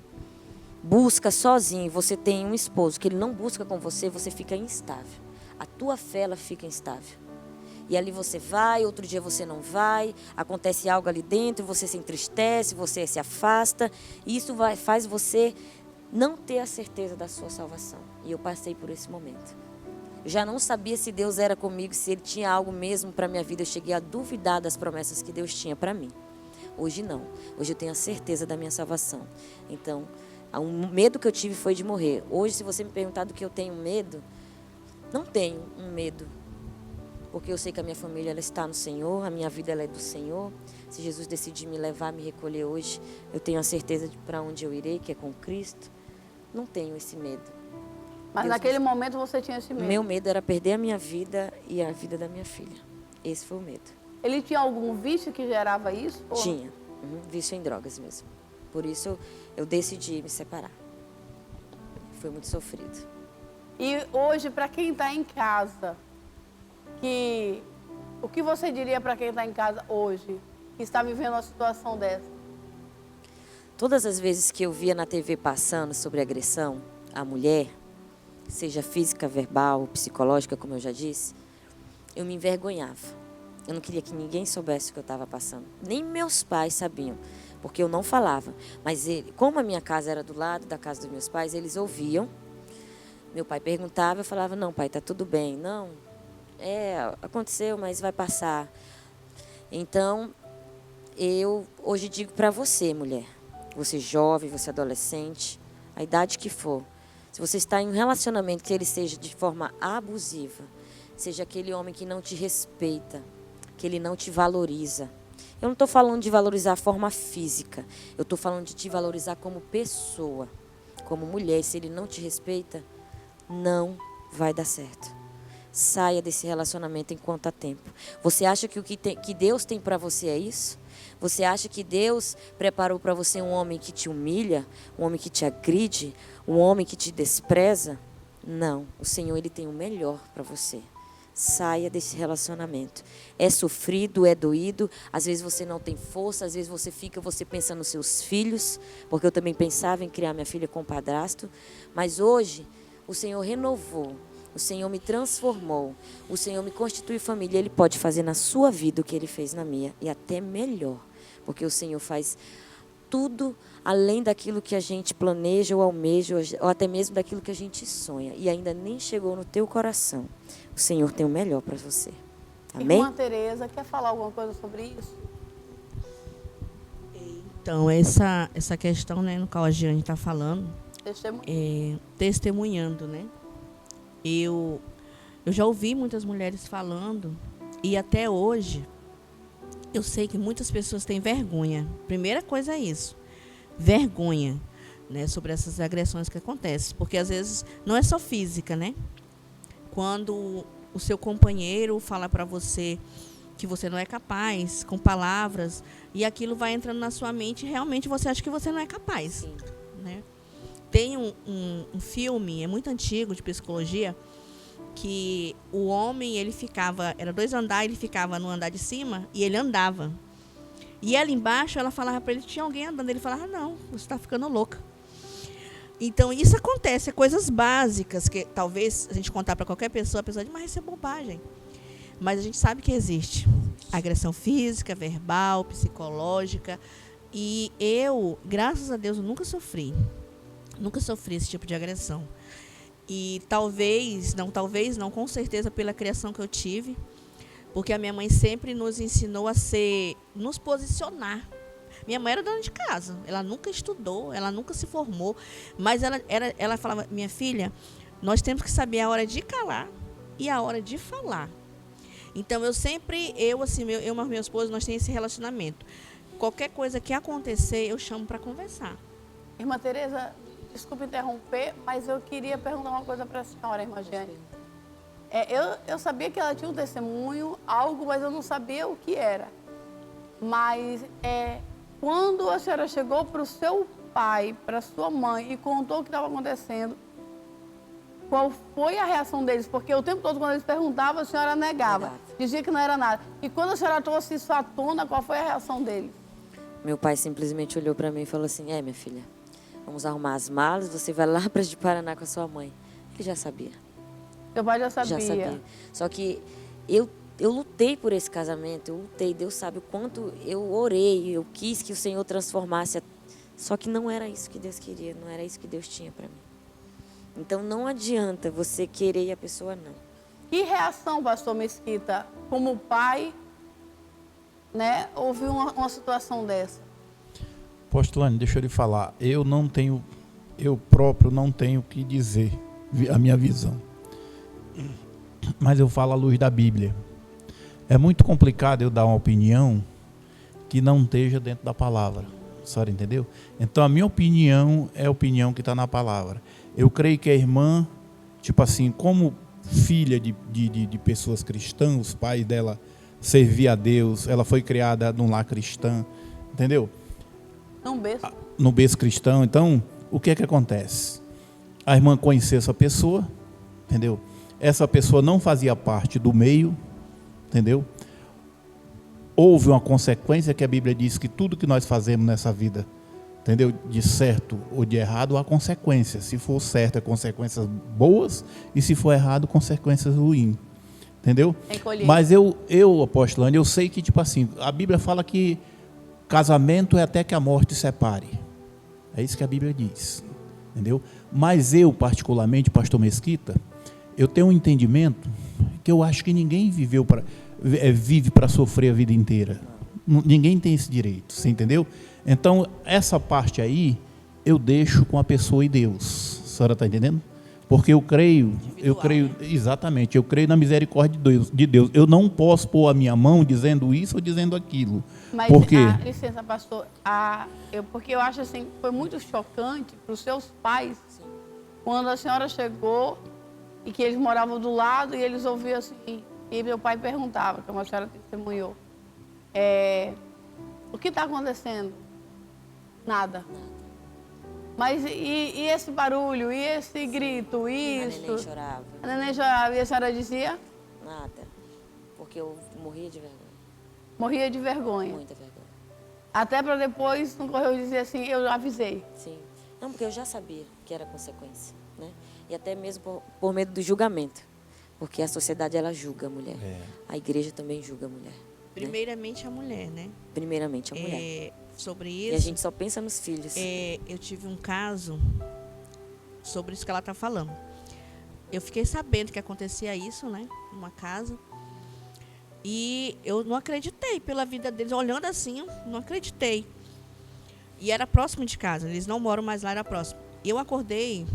busca sozinho, você tem um esposo que ele não busca com você, você fica instável. A tua fé, ela fica instável. E ali você vai, outro dia você não vai, acontece algo ali dentro, você se entristece, você se afasta. E isso faz você não ter a certeza da sua salvação. E eu passei por esse momento. Eu já não sabia se Deus era comigo, se Ele tinha algo mesmo para a minha vida. Eu cheguei a duvidar das promessas que Deus tinha para mim. Hoje não. Hoje eu tenho a certeza da minha salvação. Então, o medo que eu tive foi de morrer. Hoje, se você me perguntar do que eu tenho medo, não tenho um medo. Porque eu sei que a minha família ela está no Senhor, a minha vida ela é do Senhor. Se Jesus decidir me levar, me recolher hoje, eu tenho a certeza de para onde eu irei, que é com Cristo. Não tenho esse medo. Mas naquele momento você tinha esse medo? Meu medo era perder a minha vida e a vida da minha filha. Esse foi o medo. Ele tinha algum vício que gerava isso? Ou... Tinha. Vício em drogas mesmo. Por isso eu decidi me separar. Foi muito sofrido. E hoje, para quem está em casa, o que você diria para quem está em casa hoje, que está vivendo uma situação dessa? Todas as vezes que eu via na TV passando sobre agressão à mulher, seja física, verbal, psicológica, como eu já disse, eu me envergonhava. Eu não queria que ninguém soubesse o que eu estava passando. Nem meus pais sabiam, porque eu não falava. Mas como a minha casa era do lado da casa dos meus pais, eles ouviam. Meu pai perguntava, eu falava, não, pai, está tudo bem. Não, aconteceu, mas vai passar. Então, eu hoje digo para você, mulher, você jovem, você adolescente, a idade que for, se você está em um relacionamento que ele seja de forma abusiva, seja aquele homem que não te respeita, que ele não te valoriza. Eu não estou falando de valorizar a forma física, eu estou falando de te valorizar como pessoa, como mulher. Se ele não te respeita, não vai dar certo. Saia desse relacionamento enquanto há tempo. Você acha que o que Deus tem para você é isso? Você acha que Deus preparou para você um homem que te humilha, um homem que te agride, um homem que te despreza? Não, o Senhor ele tem o melhor para você. Saia desse relacionamento. É sofrido, é doído, às vezes você não tem força, às vezes você pensa nos seus filhos, porque eu também pensava em criar minha filha com padrasto, mas hoje o Senhor renovou, o Senhor me transformou, o Senhor me constitui família. Ele pode fazer na sua vida o que Ele fez na minha, e até melhor, porque o Senhor faz tudo além daquilo que a gente planeja ou almeja, ou até mesmo daquilo que a gente sonha, e ainda nem chegou no teu coração. O Senhor tem o melhor para você. Amém? Irmã Tereza, quer falar alguma coisa sobre isso? Então, essa questão, né, no qual a Giane está falando, testemunhando, né? Eu já ouvi muitas mulheres falando, e até hoje eu sei que muitas pessoas têm vergonha. Primeira coisa é isso, vergonha, né, sobre essas agressões que acontecem, porque às vezes não é só física, né? Quando o seu companheiro fala para você que você não é capaz, com palavras, e aquilo vai entrando na sua mente, e realmente você acha que você não é capaz. Sim. Né? Tem um filme, é muito antigo, de psicologia, que o homem, ele ficava, era 2 andares, ele ficava no andar de cima e ele andava. E ela embaixo, ela falava para ele, tinha alguém andando, ele falava, não, você está ficando louca. Então, isso acontece, é coisas básicas, que talvez a gente contar para qualquer pessoa, a pessoa diz, mas isso é bobagem. Mas a gente sabe que existe agressão física, verbal, psicológica. E eu, graças a Deus, eu nunca sofri esse tipo de agressão. E talvez não, com certeza pela criação que eu tive, porque a minha mãe sempre nos ensinou a nos posicionar. Minha mãe era dona de casa, ela nunca estudou, ela nunca se formou, mas ela falava, minha filha, nós temos que saber a hora de calar e a hora de falar. Então, eu e meu esposo, nós temos esse relacionamento. Qualquer coisa que acontecer, eu chamo para conversar. Irmã Tereza, desculpe interromper, mas eu queria perguntar uma coisa para a senhora, irmã Giane. Eu sabia que ela tinha um testemunho, algo, mas eu não sabia o que era. Mas quando a senhora chegou para o seu pai, para a sua mãe e contou o que estava acontecendo, qual foi a reação deles? Porque o tempo todo, quando eles perguntavam, a senhora negava, dizia que não era nada. E quando a senhora trouxe isso à tona, qual foi a reação deles? Meu pai simplesmente olhou para mim e falou assim: minha filha, vamos arrumar as malas, você vai lá para de Paraná com a sua mãe. Ele já sabia. Seu pai já sabia. Já sabia. Só que eu lutei por esse casamento, eu lutei. Deus sabe o quanto eu orei, eu quis que o Senhor transformasse. Só que não era isso que Deus queria, não era isso que Deus tinha para mim. Então não adianta você querer e a pessoa não. Que reação, pastor Mesquita, como pai, né, houve uma situação dessa? Postulane, deixa eu lhe falar, eu próprio não tenho o que dizer, a minha visão. Mas eu falo à luz da Bíblia. É muito complicado eu dar uma opinião que não esteja dentro da palavra. A senhora entendeu? Então a minha opinião é a opinião que está na palavra. Eu creio que a irmã, tipo assim, como filha de pessoas cristãs, os pais dela serviam a Deus, ela foi criada num lar cristão, entendeu? No berço cristão. Então, o que é que acontece? A irmã conheceu essa pessoa, entendeu? Essa pessoa não fazia parte do meio, entendeu? Houve uma consequência que a Bíblia diz que tudo que nós fazemos nessa vida, entendeu? De certo ou de errado, há consequências. Se for certo, é consequências boas, e se for errado, consequências ruins. Entendeu? Mas eu apóstolo, eu sei que, tipo assim, a Bíblia fala que casamento é até que a morte separe. É isso que a Bíblia diz. Entendeu? Mas eu, particularmente, pastor Mesquita, eu tenho um entendimento que eu acho que ninguém vive para sofrer a vida inteira. Ninguém tem esse direito, você entendeu? Então, essa parte aí, eu deixo com a pessoa e Deus. A senhora está entendendo? Porque eu creio, exatamente, eu creio na misericórdia de Deus. Eu não posso pôr a minha mão dizendo isso ou dizendo aquilo. Mas, porque licença, pastor, porque eu acho assim, foi muito chocante para os seus pais, quando a senhora chegou e que eles moravam do lado e eles ouviam assim, e meu pai perguntava, como a senhora testemunhou, o que está acontecendo? Nada. Mas e esse barulho, e esse grito, isso? A neném chorava. A neném chorava. E a senhora dizia? Nada. Porque eu morria de vergonha. Morria de vergonha. Muita vergonha. Até para depois, no correio, dizer assim, eu avisei. Sim. Não, porque eu já sabia que era consequência, né? E até mesmo por medo do julgamento. Porque a sociedade, ela julga a mulher. A igreja também julga a mulher. Primeiramente a mulher, né? Primeiramente a mulher. Sobre isso... E a gente só pensa nos filhos. Eu tive um caso sobre isso que ela está falando. Eu fiquei sabendo que acontecia isso, né? Numa casa. E eu não acreditei pela vida deles. Olhando assim, eu não acreditei. E era próximo de casa. Eles não moram mais lá, era próximo. E eu acordei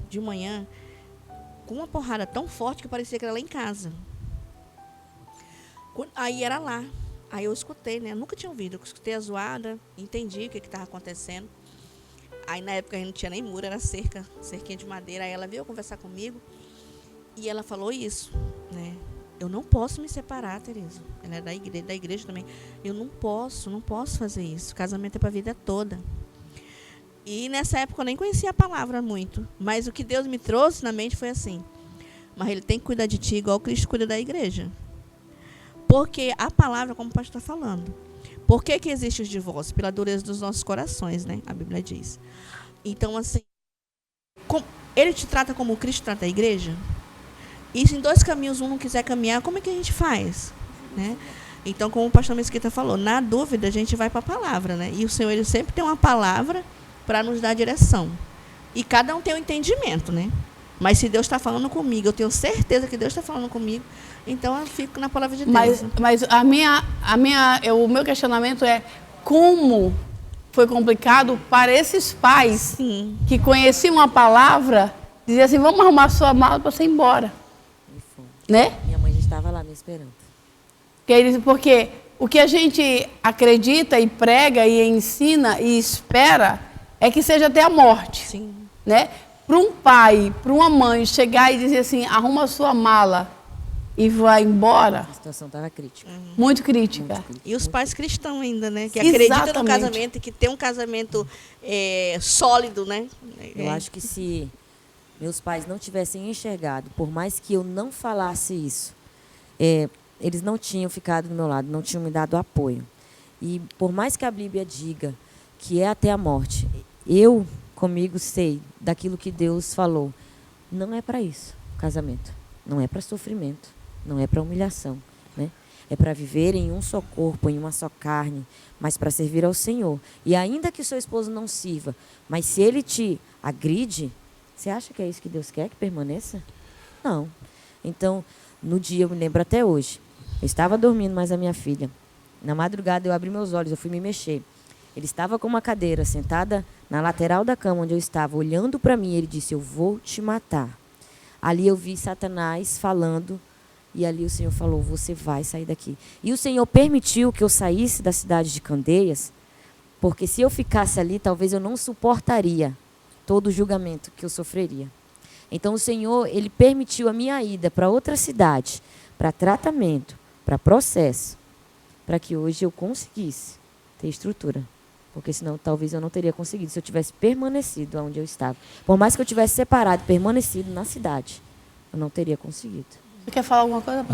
de manhã com uma porrada tão forte que parecia que era lá em casa. Aí era lá. Aí eu escutei, né? Eu nunca tinha ouvido. Eu escutei a zoada, entendi o que estava acontecendo. Aí na época a gente não tinha nem muro, era cerquinha de madeira. Aí ela veio conversar comigo e ela falou isso, né? Eu não posso me separar, Tereza. Ela é da igreja também. Eu não posso fazer isso. O casamento é para a vida toda. E nessa época eu nem conhecia a palavra muito. Mas o que Deus me trouxe na mente foi assim: mas ele tem que cuidar de ti igual Cristo cuida da igreja. Porque a palavra, como o pastor está falando, por que existe os divórcios? Pela dureza dos nossos corações, né? A Bíblia diz. Então, assim, ele te trata como Cristo trata a igreja? E se em dois caminhos um não quiser caminhar, como é que a gente faz? Né? Então, como o pastor Mesquita falou, na dúvida a gente vai para a palavra, né? E o Senhor, ele sempre tem uma palavra para nos dar direção. E cada um tem um entendimento, né? Mas se Deus está falando comigo, eu tenho certeza que Deus está falando comigo, então eu fico na palavra de Deus. Mas o meu questionamento é como foi complicado para esses pais que conheciam a palavra, dizer assim, vamos arrumar sua mala para você ir embora. Né? Minha mãe já estava lá me esperando. Porque o que a gente acredita e prega e ensina e espera é que seja até a morte. Sim. Né? Para um pai, para uma mãe chegar e dizer assim, arruma a sua mala e vai embora. A situação estava crítica. Muito crítica. Muito crítica. E os pais cristãos ainda, né? Que Exatamente. acreditam no casamento e que tem um casamento sólido, né? Eu acho que se meus pais não tivessem enxergado, por mais que eu não falasse isso, eles não tinham ficado do meu lado, não tinham me dado apoio. E por mais que a Bíblia diga que é até a morte, eu comigo sei daquilo que Deus falou. Não é para isso, casamento. Não é para sofrimento, não é para humilhação, né? É para viver em um só corpo, em uma só carne, mas para servir ao Senhor. E ainda que o seu esposo não sirva, mas se ele te agride, você acha que é isso que Deus quer, que permaneça? Não. Então, no dia, eu me lembro até hoje, eu estava dormindo, mas a minha filha, na madrugada eu abri meus olhos, eu fui me mexer. Ele estava com uma cadeira sentada na lateral da cama onde eu estava, olhando para mim, ele disse, eu vou te matar. Ali eu vi Satanás falando, e ali o Senhor falou, você vai sair daqui. E o Senhor permitiu que eu saísse da cidade de Candeias, porque se eu ficasse ali, talvez eu não suportaria todo o julgamento que eu sofreria. Então o Senhor, Ele permitiu a minha ida para outra cidade, para tratamento, para processo, para que hoje eu conseguisse ter estrutura. Porque senão talvez eu não teria conseguido se eu tivesse permanecido onde eu estava. Por mais que eu tivesse separado, permanecido na cidade, eu não teria conseguido. Você quer falar alguma coisa?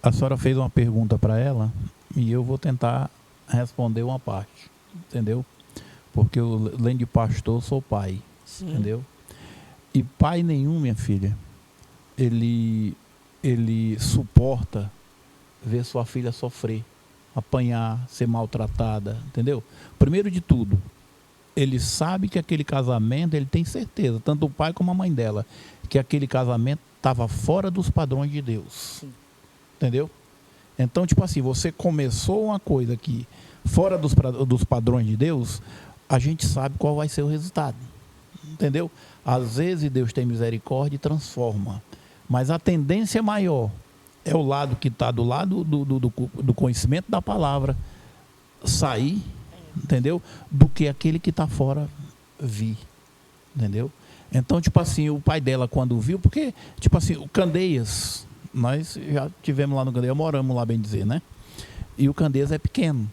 A senhora fez uma pergunta para ela e eu vou tentar responder uma parte, entendeu? Porque eu, além de pastor, sou pai, entendeu? E pai nenhum, minha filha, ele suporta ver sua filha sofrer, apanhar, ser maltratada, entendeu? Primeiro de tudo, ele sabe que aquele casamento, ele tem certeza, tanto o pai como a mãe dela, que aquele casamento estava fora dos padrões de Deus. Sim. Entendeu? Então, tipo assim, você começou uma coisa aqui fora dos padrões de Deus, a gente sabe qual vai ser o resultado. Entendeu? Às vezes Deus tem misericórdia e transforma. Mas a tendência maior é o lado que está do lado do conhecimento da palavra sair, entendeu? Do que aquele que está fora vir. Entendeu? Então, tipo assim, o pai dela quando viu, porque, tipo assim, o Candeias, nós já tivemos lá no Candeias, moramos lá, bem dizer, né? E o Candeias é pequeno.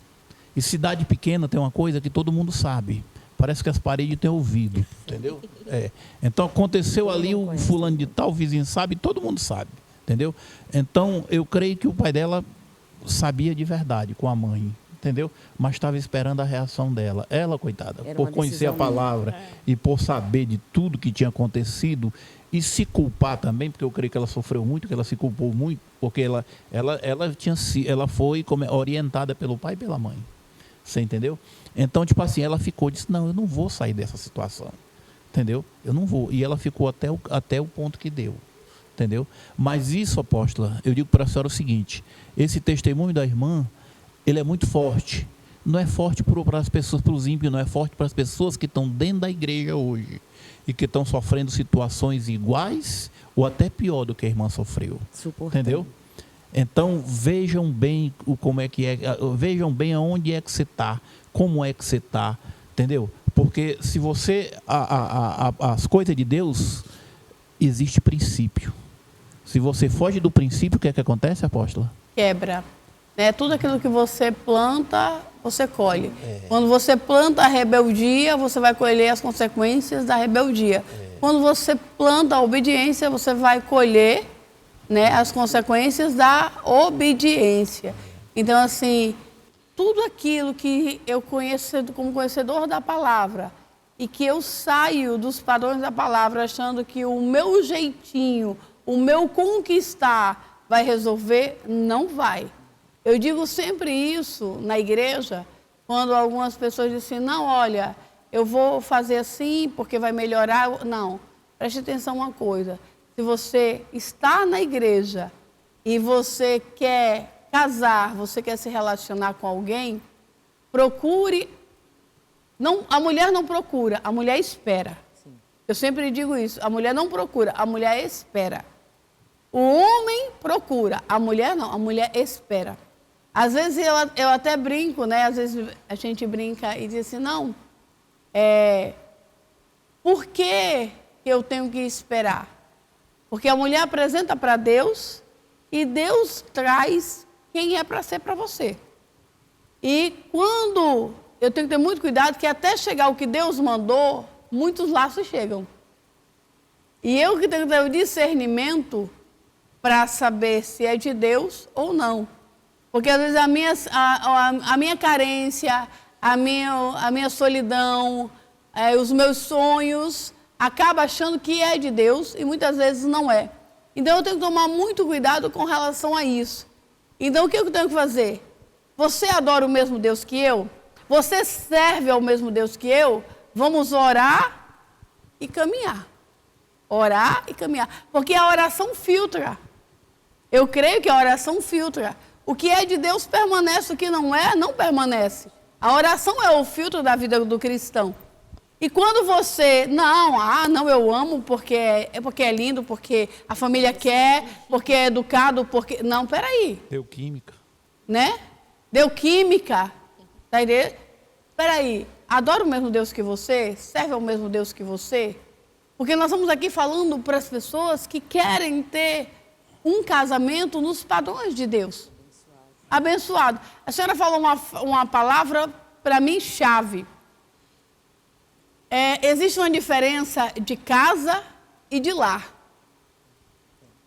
E cidade pequena tem uma coisa que todo mundo sabe. Parece que as paredes têm ouvido, entendeu? É. Então, aconteceu ali, o fulano de tal, o vizinho sabe, todo mundo sabe, entendeu? Então, eu creio que o pai dela sabia de verdade com a mãe, entendeu? Mas estava esperando a reação dela. Ela, coitada, por conhecer a palavra e por saber de tudo que tinha acontecido e se culpar também, porque eu creio que ela sofreu muito, que ela se culpou muito, porque ela foi orientada pelo pai e pela mãe. Você entendeu? Então, tipo assim, ela ficou, disse, não, eu não vou sair dessa situação. Entendeu? Eu não vou. E ela ficou até o ponto que deu. Entendeu? Mas isso, apóstola, eu digo para a senhora o seguinte, esse testemunho da irmã, ele é muito forte. Não é forte para as pessoas, para os ímpios, não é forte para as pessoas que estão dentro da igreja hoje e que estão sofrendo situações iguais ou até pior do que a irmã sofreu. Entendeu? Então, vejam bem como é que é, vejam bem aonde é que você está, como é que você está, entendeu? Porque se você, as coisas de Deus, existe princípio. Se você foge do princípio, o que é que acontece, apóstola? Quebra. Tudo aquilo que você planta, você colhe. Quando você planta a rebeldia, você vai colher as consequências da rebeldia. Quando você planta a obediência, você vai colher, né, as consequências da obediência. Então, assim, tudo aquilo que eu conheço como conhecedor da palavra e que eu saio dos padrões da palavra achando que o meu jeitinho, o meu conquistar vai resolver, não vai. Eu digo sempre isso na igreja, quando algumas pessoas dizem, não, olha, eu vou fazer assim porque vai melhorar. Não, preste atenção uma coisa. Se você está na igreja e você quer casar, você quer se relacionar com alguém, procure. Não, a mulher não procura, a mulher espera. Sim. Eu sempre digo isso, a mulher não procura, a mulher espera. O homem procura, a mulher não, a mulher espera. Às vezes eu até brinco, né? Às vezes a gente brinca e diz assim, não, por que eu tenho que esperar? Porque a mulher apresenta para Deus e Deus traz quem é para ser para você. E quando eu tenho que ter muito cuidado, que até chegar o que Deus mandou, muitos laços chegam. E eu que tenho que ter o discernimento para saber se é de Deus ou não. Porque às vezes a minha carência, a minha solidão, os meus sonhos, acaba achando que é de Deus e muitas vezes não é. Então eu tenho que tomar muito cuidado com relação a isso. Então o que eu tenho que fazer? Você adora o mesmo Deus que eu? Você serve ao mesmo Deus que eu? Vamos orar e caminhar. Orar e caminhar. Porque a oração filtra. Eu creio que a oração filtra. O que é de Deus permanece, o que não é, não permanece. A oração é o filtro da vida do cristão. E quando você, não, eu amo porque é lindo, porque a família quer, porque é educado, porque... Não, peraí. Deu química. Né? Deu química. Tá entendendo? Peraí. Adora o mesmo Deus que você? Serve ao mesmo Deus que você? Porque nós estamos aqui falando para as pessoas que querem ter um casamento nos padrões de Deus. Abençoado. A senhora falou uma palavra, para mim, chave. Existe uma diferença de casa e de lar.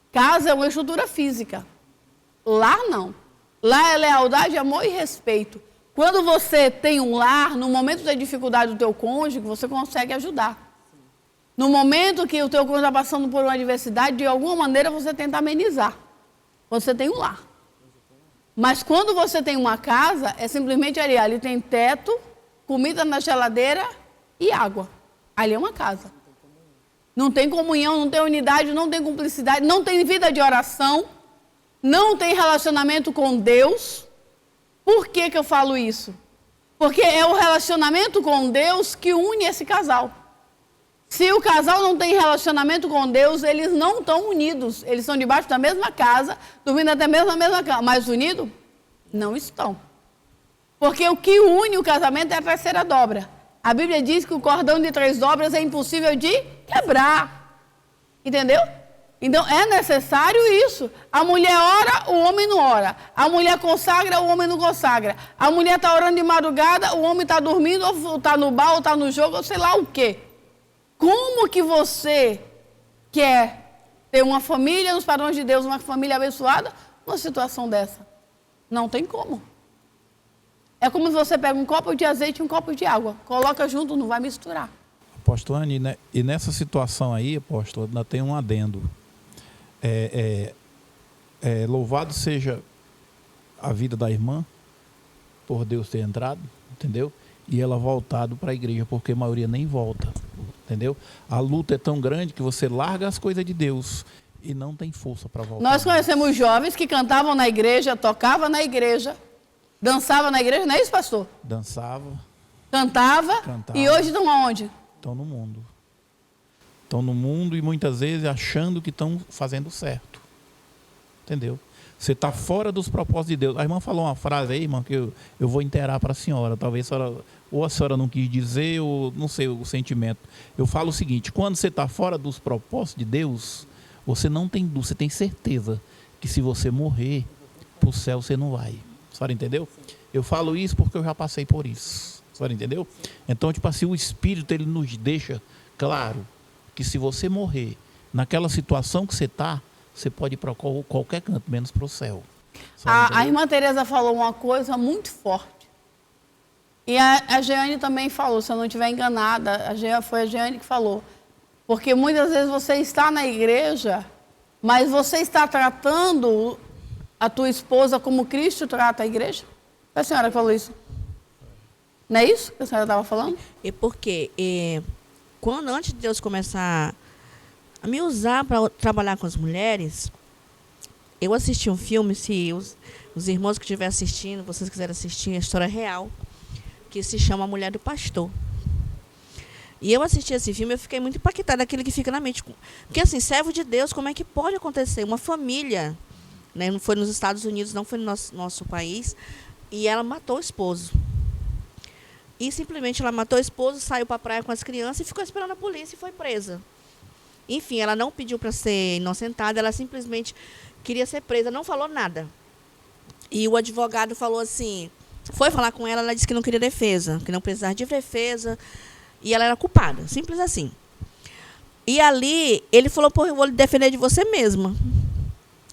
Casa é uma estrutura física. Lar, não. Lar é lealdade, amor e respeito. Quando você tem um lar, no momento da dificuldade do teu cônjuge, você consegue ajudar. No momento que o teu cônjuge está passando por uma adversidade, de alguma maneira você tenta amenizar. Quando você tem um lar. Mas quando você tem uma casa, é simplesmente ali tem teto, comida na geladeira e água. Ali é uma casa. Não tem comunhão, não tem unidade, não tem cumplicidade, não tem vida de oração, não tem relacionamento com Deus. Por que eu falo isso? Porque é o relacionamento com Deus que une esse casal. Se o casal não tem relacionamento com Deus, eles não estão unidos. Eles estão debaixo da mesma casa, dormindo até mesmo na mesma cama. Mas unidos? Não estão. Porque o que une o casamento é a terceira dobra. A Bíblia diz que o cordão de 3 dobras é impossível de quebrar. Entendeu? Então é necessário isso. A mulher ora, o homem não ora. A mulher consagra, o homem não consagra. A mulher está orando de madrugada, o homem está dormindo, ou está no bar, ou está no jogo, ou sei lá o quê. Como que você quer ter uma família nos padrões de Deus, uma família abençoada, numa situação dessa? Não tem como. É como se você pega um copo de azeite e um copo de água. Coloca junto, não vai misturar. Apóstolo Anny, né? E nessa situação aí, apóstolo, ainda tem um adendo. Louvado seja a vida da irmã, por Deus ter entrado, entendeu? E ela voltado para a igreja, porque a maioria nem volta, entendeu? A luta é tão grande que você larga as coisas de Deus e não tem força para voltar. Nós conhecemos jovens que cantavam na igreja, tocavam na igreja, dançavam na igreja, não é isso, pastor? Dançava. Cantava. E hoje estão aonde? Estão no mundo. Estão no mundo e muitas vezes achando que estão fazendo certo. Entendeu? Você está fora dos propósitos de Deus. A irmã falou uma frase aí, irmã, que eu vou inteirar para a senhora. Talvez a senhora não quis dizer, ou não sei o sentimento. Eu falo o seguinte: quando você está fora dos propósitos de Deus, você não tem dúvida, você tem certeza que se você morrer, para o céu você não vai. A senhora entendeu? Eu falo isso porque eu já passei por isso. A senhora entendeu? Então, tipo assim, o Espírito, ele nos deixa claro que se você morrer naquela situação que você está, você pode ir para qualquer canto, menos para o céu. A irmã Tereza falou uma coisa muito forte. E a Jeane também falou, se eu não estiver enganada, foi a Jeane que falou. Porque muitas vezes você está na igreja, mas você está tratando a tua esposa como Cristo trata a igreja? Foi a senhora que falou isso? Não é isso que a senhora estava falando? É porque quando antes de Deus começar a me usar para trabalhar com as mulheres, eu assisti um filme, se os irmãos que estiverem assistindo, vocês quiserem assistir, a história real, que se chama A Mulher do Pastor. E eu assisti esse filme, eu fiquei muito impactada daquilo que fica na mente. Porque assim, servo de Deus, como é que pode acontecer? Uma família, né, não foi nos Estados Unidos, não foi no nosso país, e ela matou o esposo. E simplesmente ela matou o esposo, saiu para a praia com as crianças e ficou esperando a polícia e foi presa. Enfim, ela não pediu para ser inocentada, ela simplesmente queria ser presa, não falou nada. E o advogado falou assim, foi falar com ela, ela disse que não queria defesa, que não precisava de defesa, e ela era culpada, simples assim. E ali, ele falou, pô, eu vou lhe defender de você mesma.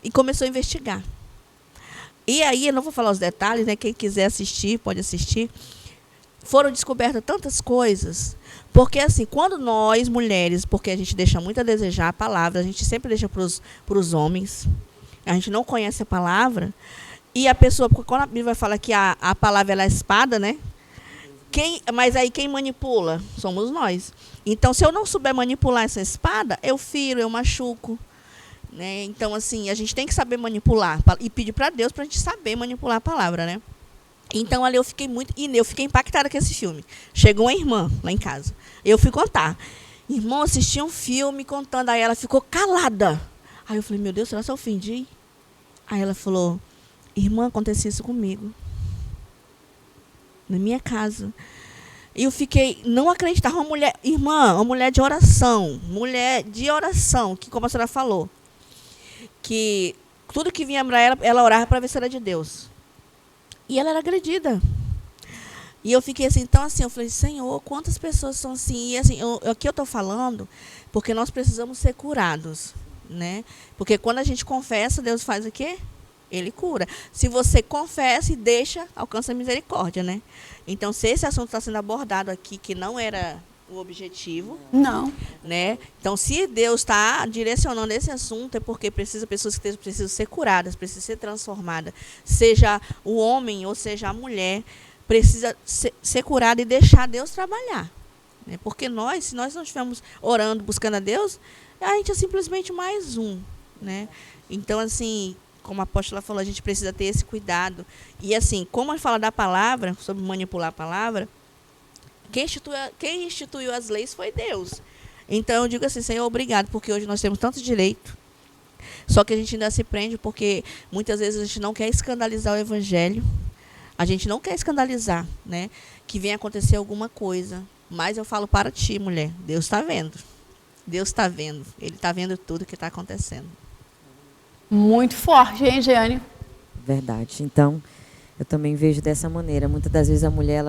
E começou a investigar. E aí, eu não vou falar os detalhes, né? Quem quiser assistir, pode assistir. Foram descobertas tantas coisas. Porque, assim, quando nós, mulheres, porque a gente deixa muito a desejar a palavra, a gente sempre deixa para os homens, a gente não conhece a palavra, e a pessoa, porque quando a Bíblia vai falar que a palavra ela é a espada, né? Mas aí quem manipula? Somos nós. Então, se eu não souber manipular essa espada, eu firo, eu machuco. Né? Então, assim, a gente tem que saber manipular e pedir para Deus para a gente saber manipular a palavra, né? Então, ali eu fiquei impactada com esse filme. Chegou uma irmã lá em casa. Eu fui contar. Irmão, assisti um filme contando. Aí ela ficou calada. Aí eu falei, meu Deus, será que eu ofendi? Aí ela falou, irmã, aconteceu isso comigo. Na minha casa. E eu fiquei, não acreditava, uma mulher, irmã, uma mulher de oração, que como a senhora falou, que tudo que vinha para ela orava para ver se era de Deus. E ela era agredida. E eu fiquei assim, então assim, eu falei, Senhor, quantas pessoas são assim? E assim, aqui eu estou falando porque nós precisamos ser curados, né? Porque quando a gente confessa, Deus faz o quê? Ele cura. Se você confessa e deixa, alcança a misericórdia, né? Então, se esse assunto está sendo abordado aqui, que não era o objetivo, não, né? Então, se Deus está direcionando esse assunto, é porque pessoas que precisam ser curadas, precisam ser transformadas. Seja o homem ou seja a mulher, precisa ser curada e deixar Deus trabalhar. Né? Porque se nós não estivermos orando, buscando a Deus, a gente é simplesmente mais um. Né? Então, assim, como a apóstola falou, a gente precisa ter esse cuidado. E assim, como a gente fala da palavra, sobre manipular a palavra, quem instituiu as leis foi Deus. Então eu digo assim, Senhor, obrigado, porque hoje nós temos tanto direito. Só que a gente ainda se prende porque muitas vezes a gente não quer escandalizar o evangelho. A gente não quer escandalizar, né? Que venha acontecer alguma coisa. Mas eu falo para ti, mulher, Deus está vendo. Deus está vendo. Ele está vendo tudo que está acontecendo. Muito forte, hein, Jeane? Verdade. Então, eu também vejo dessa maneira. Muitas das vezes a mulher,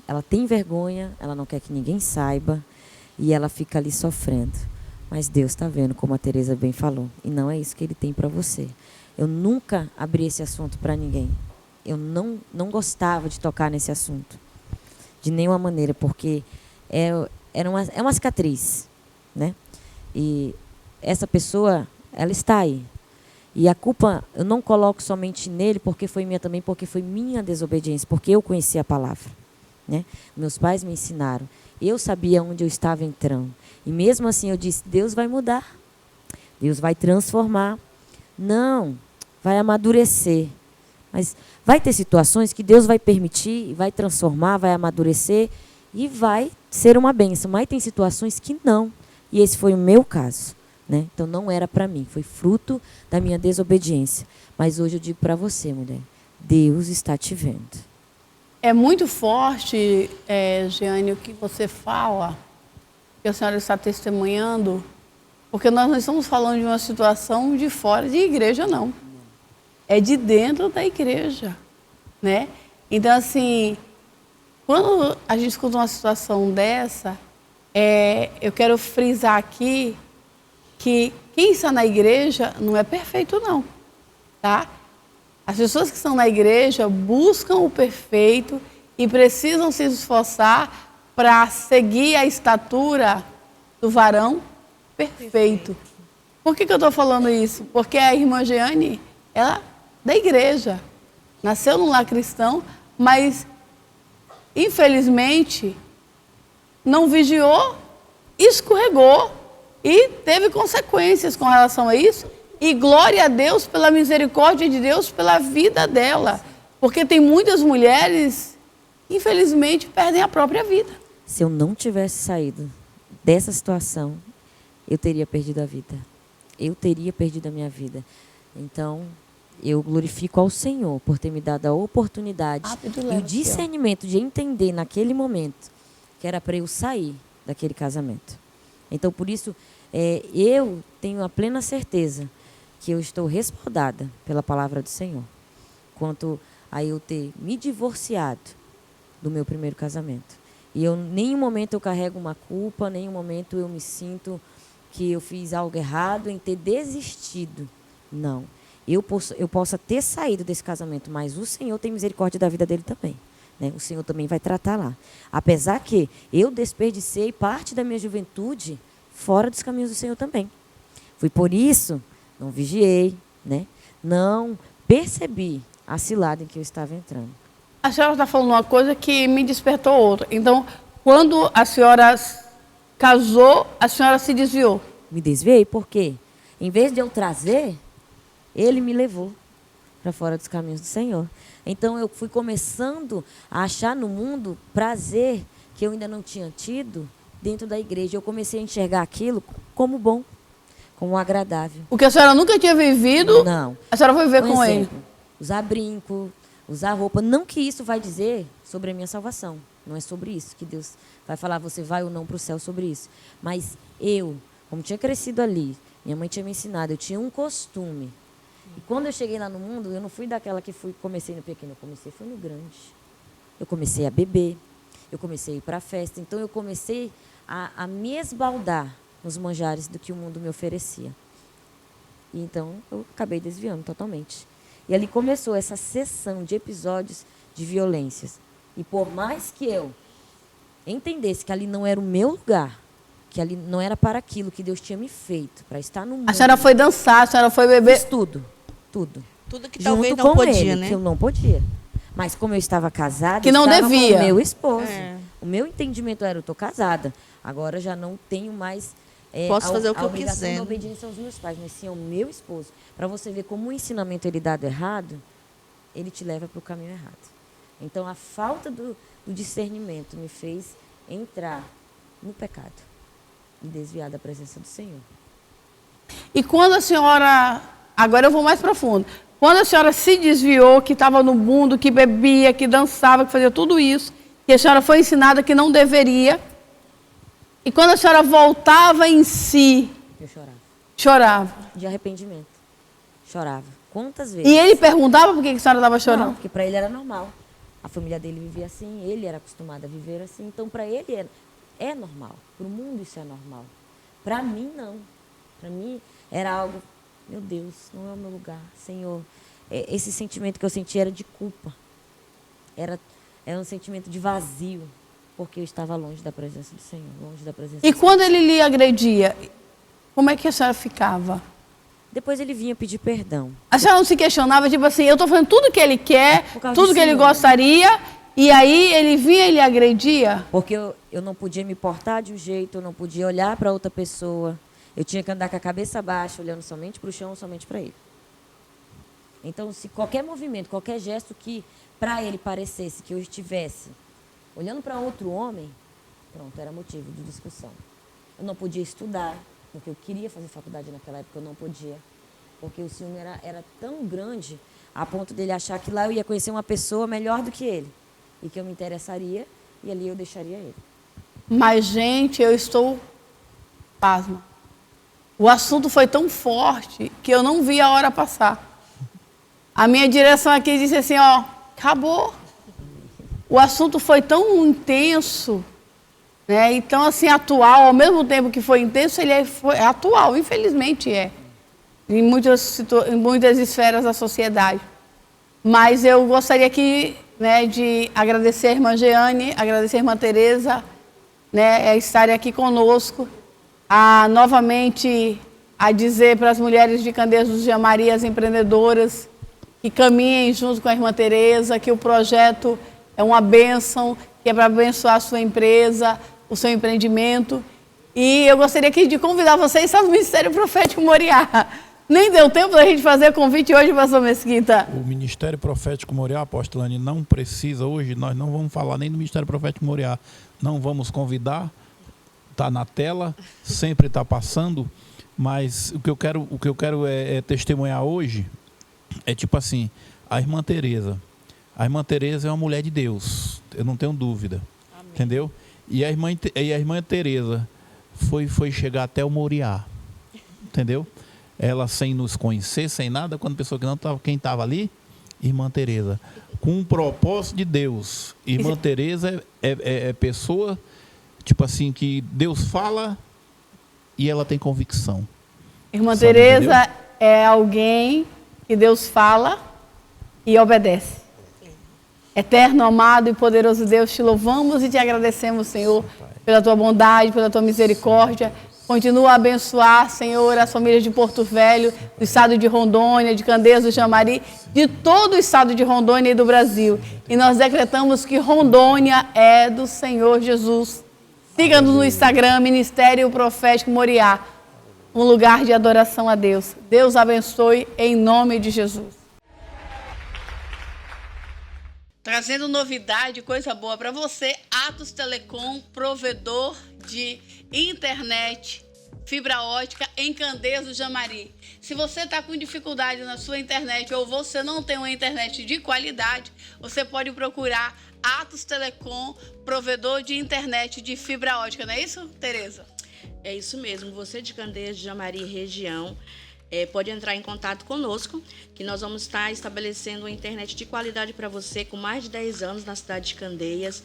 ela tem vergonha, ela não quer que ninguém saiba, e ela fica ali sofrendo. Mas Deus está vendo, como a Tereza bem falou. E não é isso que Ele tem para você. Eu nunca abri esse assunto para ninguém. Eu não gostava de tocar nesse assunto. De nenhuma maneira, porque é uma cicatriz, né? E essa pessoa, ela está aí. E a culpa eu não coloco somente nele, porque foi minha também, porque foi minha desobediência, porque eu conhecia a palavra. Né? Meus pais me ensinaram. Eu sabia onde eu estava entrando. E mesmo assim eu disse, Deus vai mudar. Deus vai transformar. Não, vai amadurecer. Mas vai ter situações que Deus vai permitir, vai transformar, vai amadurecer e vai ser uma bênção. Mas tem situações que não. E esse foi o meu caso. Né? Então não era para mim, foi fruto da minha desobediência. Mas hoje eu digo para você, mulher, Deus está te vendo. É muito forte, Jeane, o que você fala, que a senhora está testemunhando, porque nós não estamos falando de uma situação de fora de igreja, não. É de dentro da igreja. Né? Então, assim, quando a gente escuta uma situação dessa, eu quero frisar aqui que quem está na igreja não é perfeito, não. Tá? As pessoas que estão na igreja buscam o perfeito e precisam se esforçar para seguir a estatura do varão perfeito. Por que eu estou falando isso? Porque a irmã Jeane, ela é da igreja, nasceu num lar cristão, mas infelizmente não vigiou, escorregou e teve consequências com relação a isso. E glória a Deus pela misericórdia de Deus pela vida dela. Porque tem muitas mulheres que, infelizmente, perdem a própria vida. Se eu não tivesse saído dessa situação, eu teria perdido a vida. Eu teria perdido a minha vida. Então, eu glorifico ao Senhor por ter me dado a oportunidade e o discernimento de entender naquele momento que era para eu sair daquele casamento. Então, por isso, eu tenho a plena certeza que eu estou respaldada pela palavra do Senhor. Quanto a eu ter me divorciado do meu primeiro casamento. E em nenhum momento eu carrego uma culpa, em nenhum momento eu me sinto que eu fiz algo errado em ter desistido. Não. eu possa ter saído desse casamento, mas o Senhor tem misericórdia da vida dele também. Né? O Senhor também vai tratar lá. Apesar que eu desperdicei parte da minha juventude fora dos caminhos do Senhor também. Foi por isso, não vigiei, né? Não percebi a cilada em que eu estava entrando. A senhora está falando uma coisa que me despertou outra. Então, quando a senhora casou, a senhora se desviou. Me desviei porque, em vez de eu trazer, ele me levou para fora dos caminhos do Senhor. Então, eu fui começando a achar no mundo prazer que eu ainda não tinha tido dentro da igreja. Eu comecei a enxergar aquilo como bom, como agradável. O que a senhora nunca tinha vivido, não. A senhora foi viver com exemplo, ele. Usar brinco, usar roupa. Não que isso vai dizer sobre a minha salvação. Não é sobre isso que Deus vai falar, você vai ou não para o céu sobre isso. Mas eu, como tinha crescido ali, minha mãe tinha me ensinado, eu tinha um costume. E quando eu cheguei lá no mundo, eu não fui daquela que comecei no pequeno, eu fui no grande. Eu comecei a beber, eu comecei a ir para a festa. Então, eu comecei a me esbaldar nos manjares do que o mundo me oferecia. E então, eu acabei desviando totalmente. E ali começou essa sessão de episódios de violências. E por mais que eu entendesse que ali não era o meu lugar, que ali não era para aquilo que Deus tinha me feito, para estar no mundo. A senhora foi dançar, a senhora foi beber. Fiz tudo, tudo. Tudo que Junto talvez não com podia, ele, né? que eu não podia. Mas como eu estava casada, Que não estava devia. com o meu esposo. É. O meu entendimento era, eu estou casada, agora já não tenho mais Posso fazer o que a eu obrigação quiser. da obediência aos meus pais, mas sim ao meu esposo. Para você ver como o ensinamento ele dado errado, ele te leva para o caminho errado. Então, a falta do discernimento me fez entrar no pecado e desviar da presença do Senhor. E quando a senhora... Agora eu vou mais profundo. Quando a senhora se desviou, que estava no mundo, que bebia, que dançava, que fazia tudo isso, que a senhora foi ensinada que não deveria, e quando a senhora voltava em si... Eu chorava. Chorava. De arrependimento. Chorava. Quantas vezes? E ele perguntava por que a senhora estava chorando? Não, porque para ele era normal. A família dele vivia assim, ele era acostumado a viver assim. Então, para ele é normal. Para o mundo isso é normal. Para mim, não. Para mim, era algo... Meu Deus, não é o meu lugar. Senhor, esse sentimento que eu senti era de culpa. Era um sentimento de vazio. Porque eu estava longe da presença do Senhor. Longe da presença E do quando Senhor. ele lhe agredia, como é que a senhora ficava? Depois ele vinha pedir perdão. A senhora não se questionava, tipo assim, eu estou fazendo tudo que ele quer, Por causa tudo do que ele Senhor. gostaria, e aí ele vinha e lhe agredia? Porque eu não podia me portar de um jeito, eu não podia olhar para outra pessoa. Eu tinha que andar com a cabeça baixa, olhando somente para o chão, somente para ele. Então, se qualquer movimento, qualquer gesto que para ele parecesse que eu estivesse olhando para outro homem, pronto, era motivo de discussão. Eu não podia estudar, porque eu queria fazer faculdade naquela época, eu não podia. Porque o ciúme era tão grande, a ponto dele achar que lá eu ia conhecer uma pessoa melhor do que ele. E que eu me interessaria, e ali eu deixaria ele. Mas, gente, eu estou pasma. O assunto foi tão forte que eu não vi a hora passar. A minha direção aqui disse assim, ó, acabou. O assunto foi tão intenso, né? Então, assim, atual, ao mesmo tempo que foi intenso, ele é atual, infelizmente é. Em muitas esferas da sociedade. Mas eu gostaria aqui, né, de agradecer a irmã Jeane, agradecer a irmã Tereza, né, estarem aqui conosco, novamente a dizer para as mulheres de Candeias do Jamari, as empreendedoras, que caminhem junto com a irmã Tereza, que o projeto é uma bênção, que é para abençoar a sua empresa, o seu empreendimento. E eu gostaria aqui de convidar vocês a estar no Ministério Profético Moriá. Nem deu tempo da gente fazer convite hoje, pastor Mesquita. O Ministério Profético Moriá, apóstolo Anny, não precisa hoje, nós não vamos falar nem do Ministério Profético Moriá. Não vamos convidar, está na tela, sempre está passando, mas o que eu quero é testemunhar hoje, é tipo assim, a irmã Tereza. A irmã Tereza é uma mulher de Deus, eu não tenho dúvida. Amém. Entendeu? E a irmã Tereza foi chegar até o Moriá, entendeu? Ela sem nos conhecer, sem nada, quando a pessoa que não estava, quem estava ali, irmã Tereza, com um propósito de Deus. Irmã Tereza é pessoa, tipo assim, que Deus fala e ela tem convicção. Irmã Sabe, Tereza entendeu? é alguém que Deus fala e obedece. Eterno, amado e poderoso Deus, te louvamos e te agradecemos, Senhor, pela tua bondade, pela tua misericórdia. Continua a abençoar, Senhor, as famílias de Porto Velho, do estado de Rondônia, de Candeias do Jamari, de todo o estado de Rondônia e do Brasil. E nós decretamos que Rondônia é do Senhor Jesus. Siga-nos no Instagram, Ministério Profético Moriá, um lugar de adoração a Deus. Deus abençoe em nome de Jesus. Trazendo novidade, coisa boa para você, Atos Telecom, provedor de internet, fibra ótica em Candeias do Jamari. Se você está com dificuldade na sua internet ou você não tem uma internet de qualidade, você pode procurar Atos Telecom, provedor de internet de fibra ótica, não é isso, Tereza? É isso mesmo, você de Candeias de Jamari região, pode entrar em contato conosco, que nós vamos estar estabelecendo uma internet de qualidade para você com mais de 10 anos na cidade de Candeias.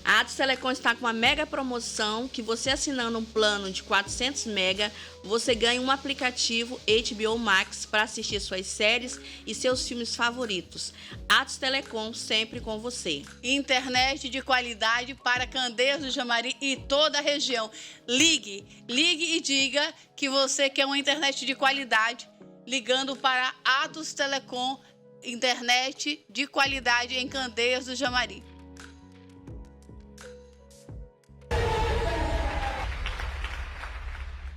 A Atos Telecom está com uma mega promoção, que você assinando um plano de 400 mega, você ganha um aplicativo HBO Max para assistir suas séries e seus filmes favoritos. Atos Telecom, sempre com você. Internet de qualidade para Candeias do Jamari e toda a região. Ligue e diga que você quer uma internet de qualidade, ligando para Atos Telecom, internet de qualidade em Candeias do Jamari.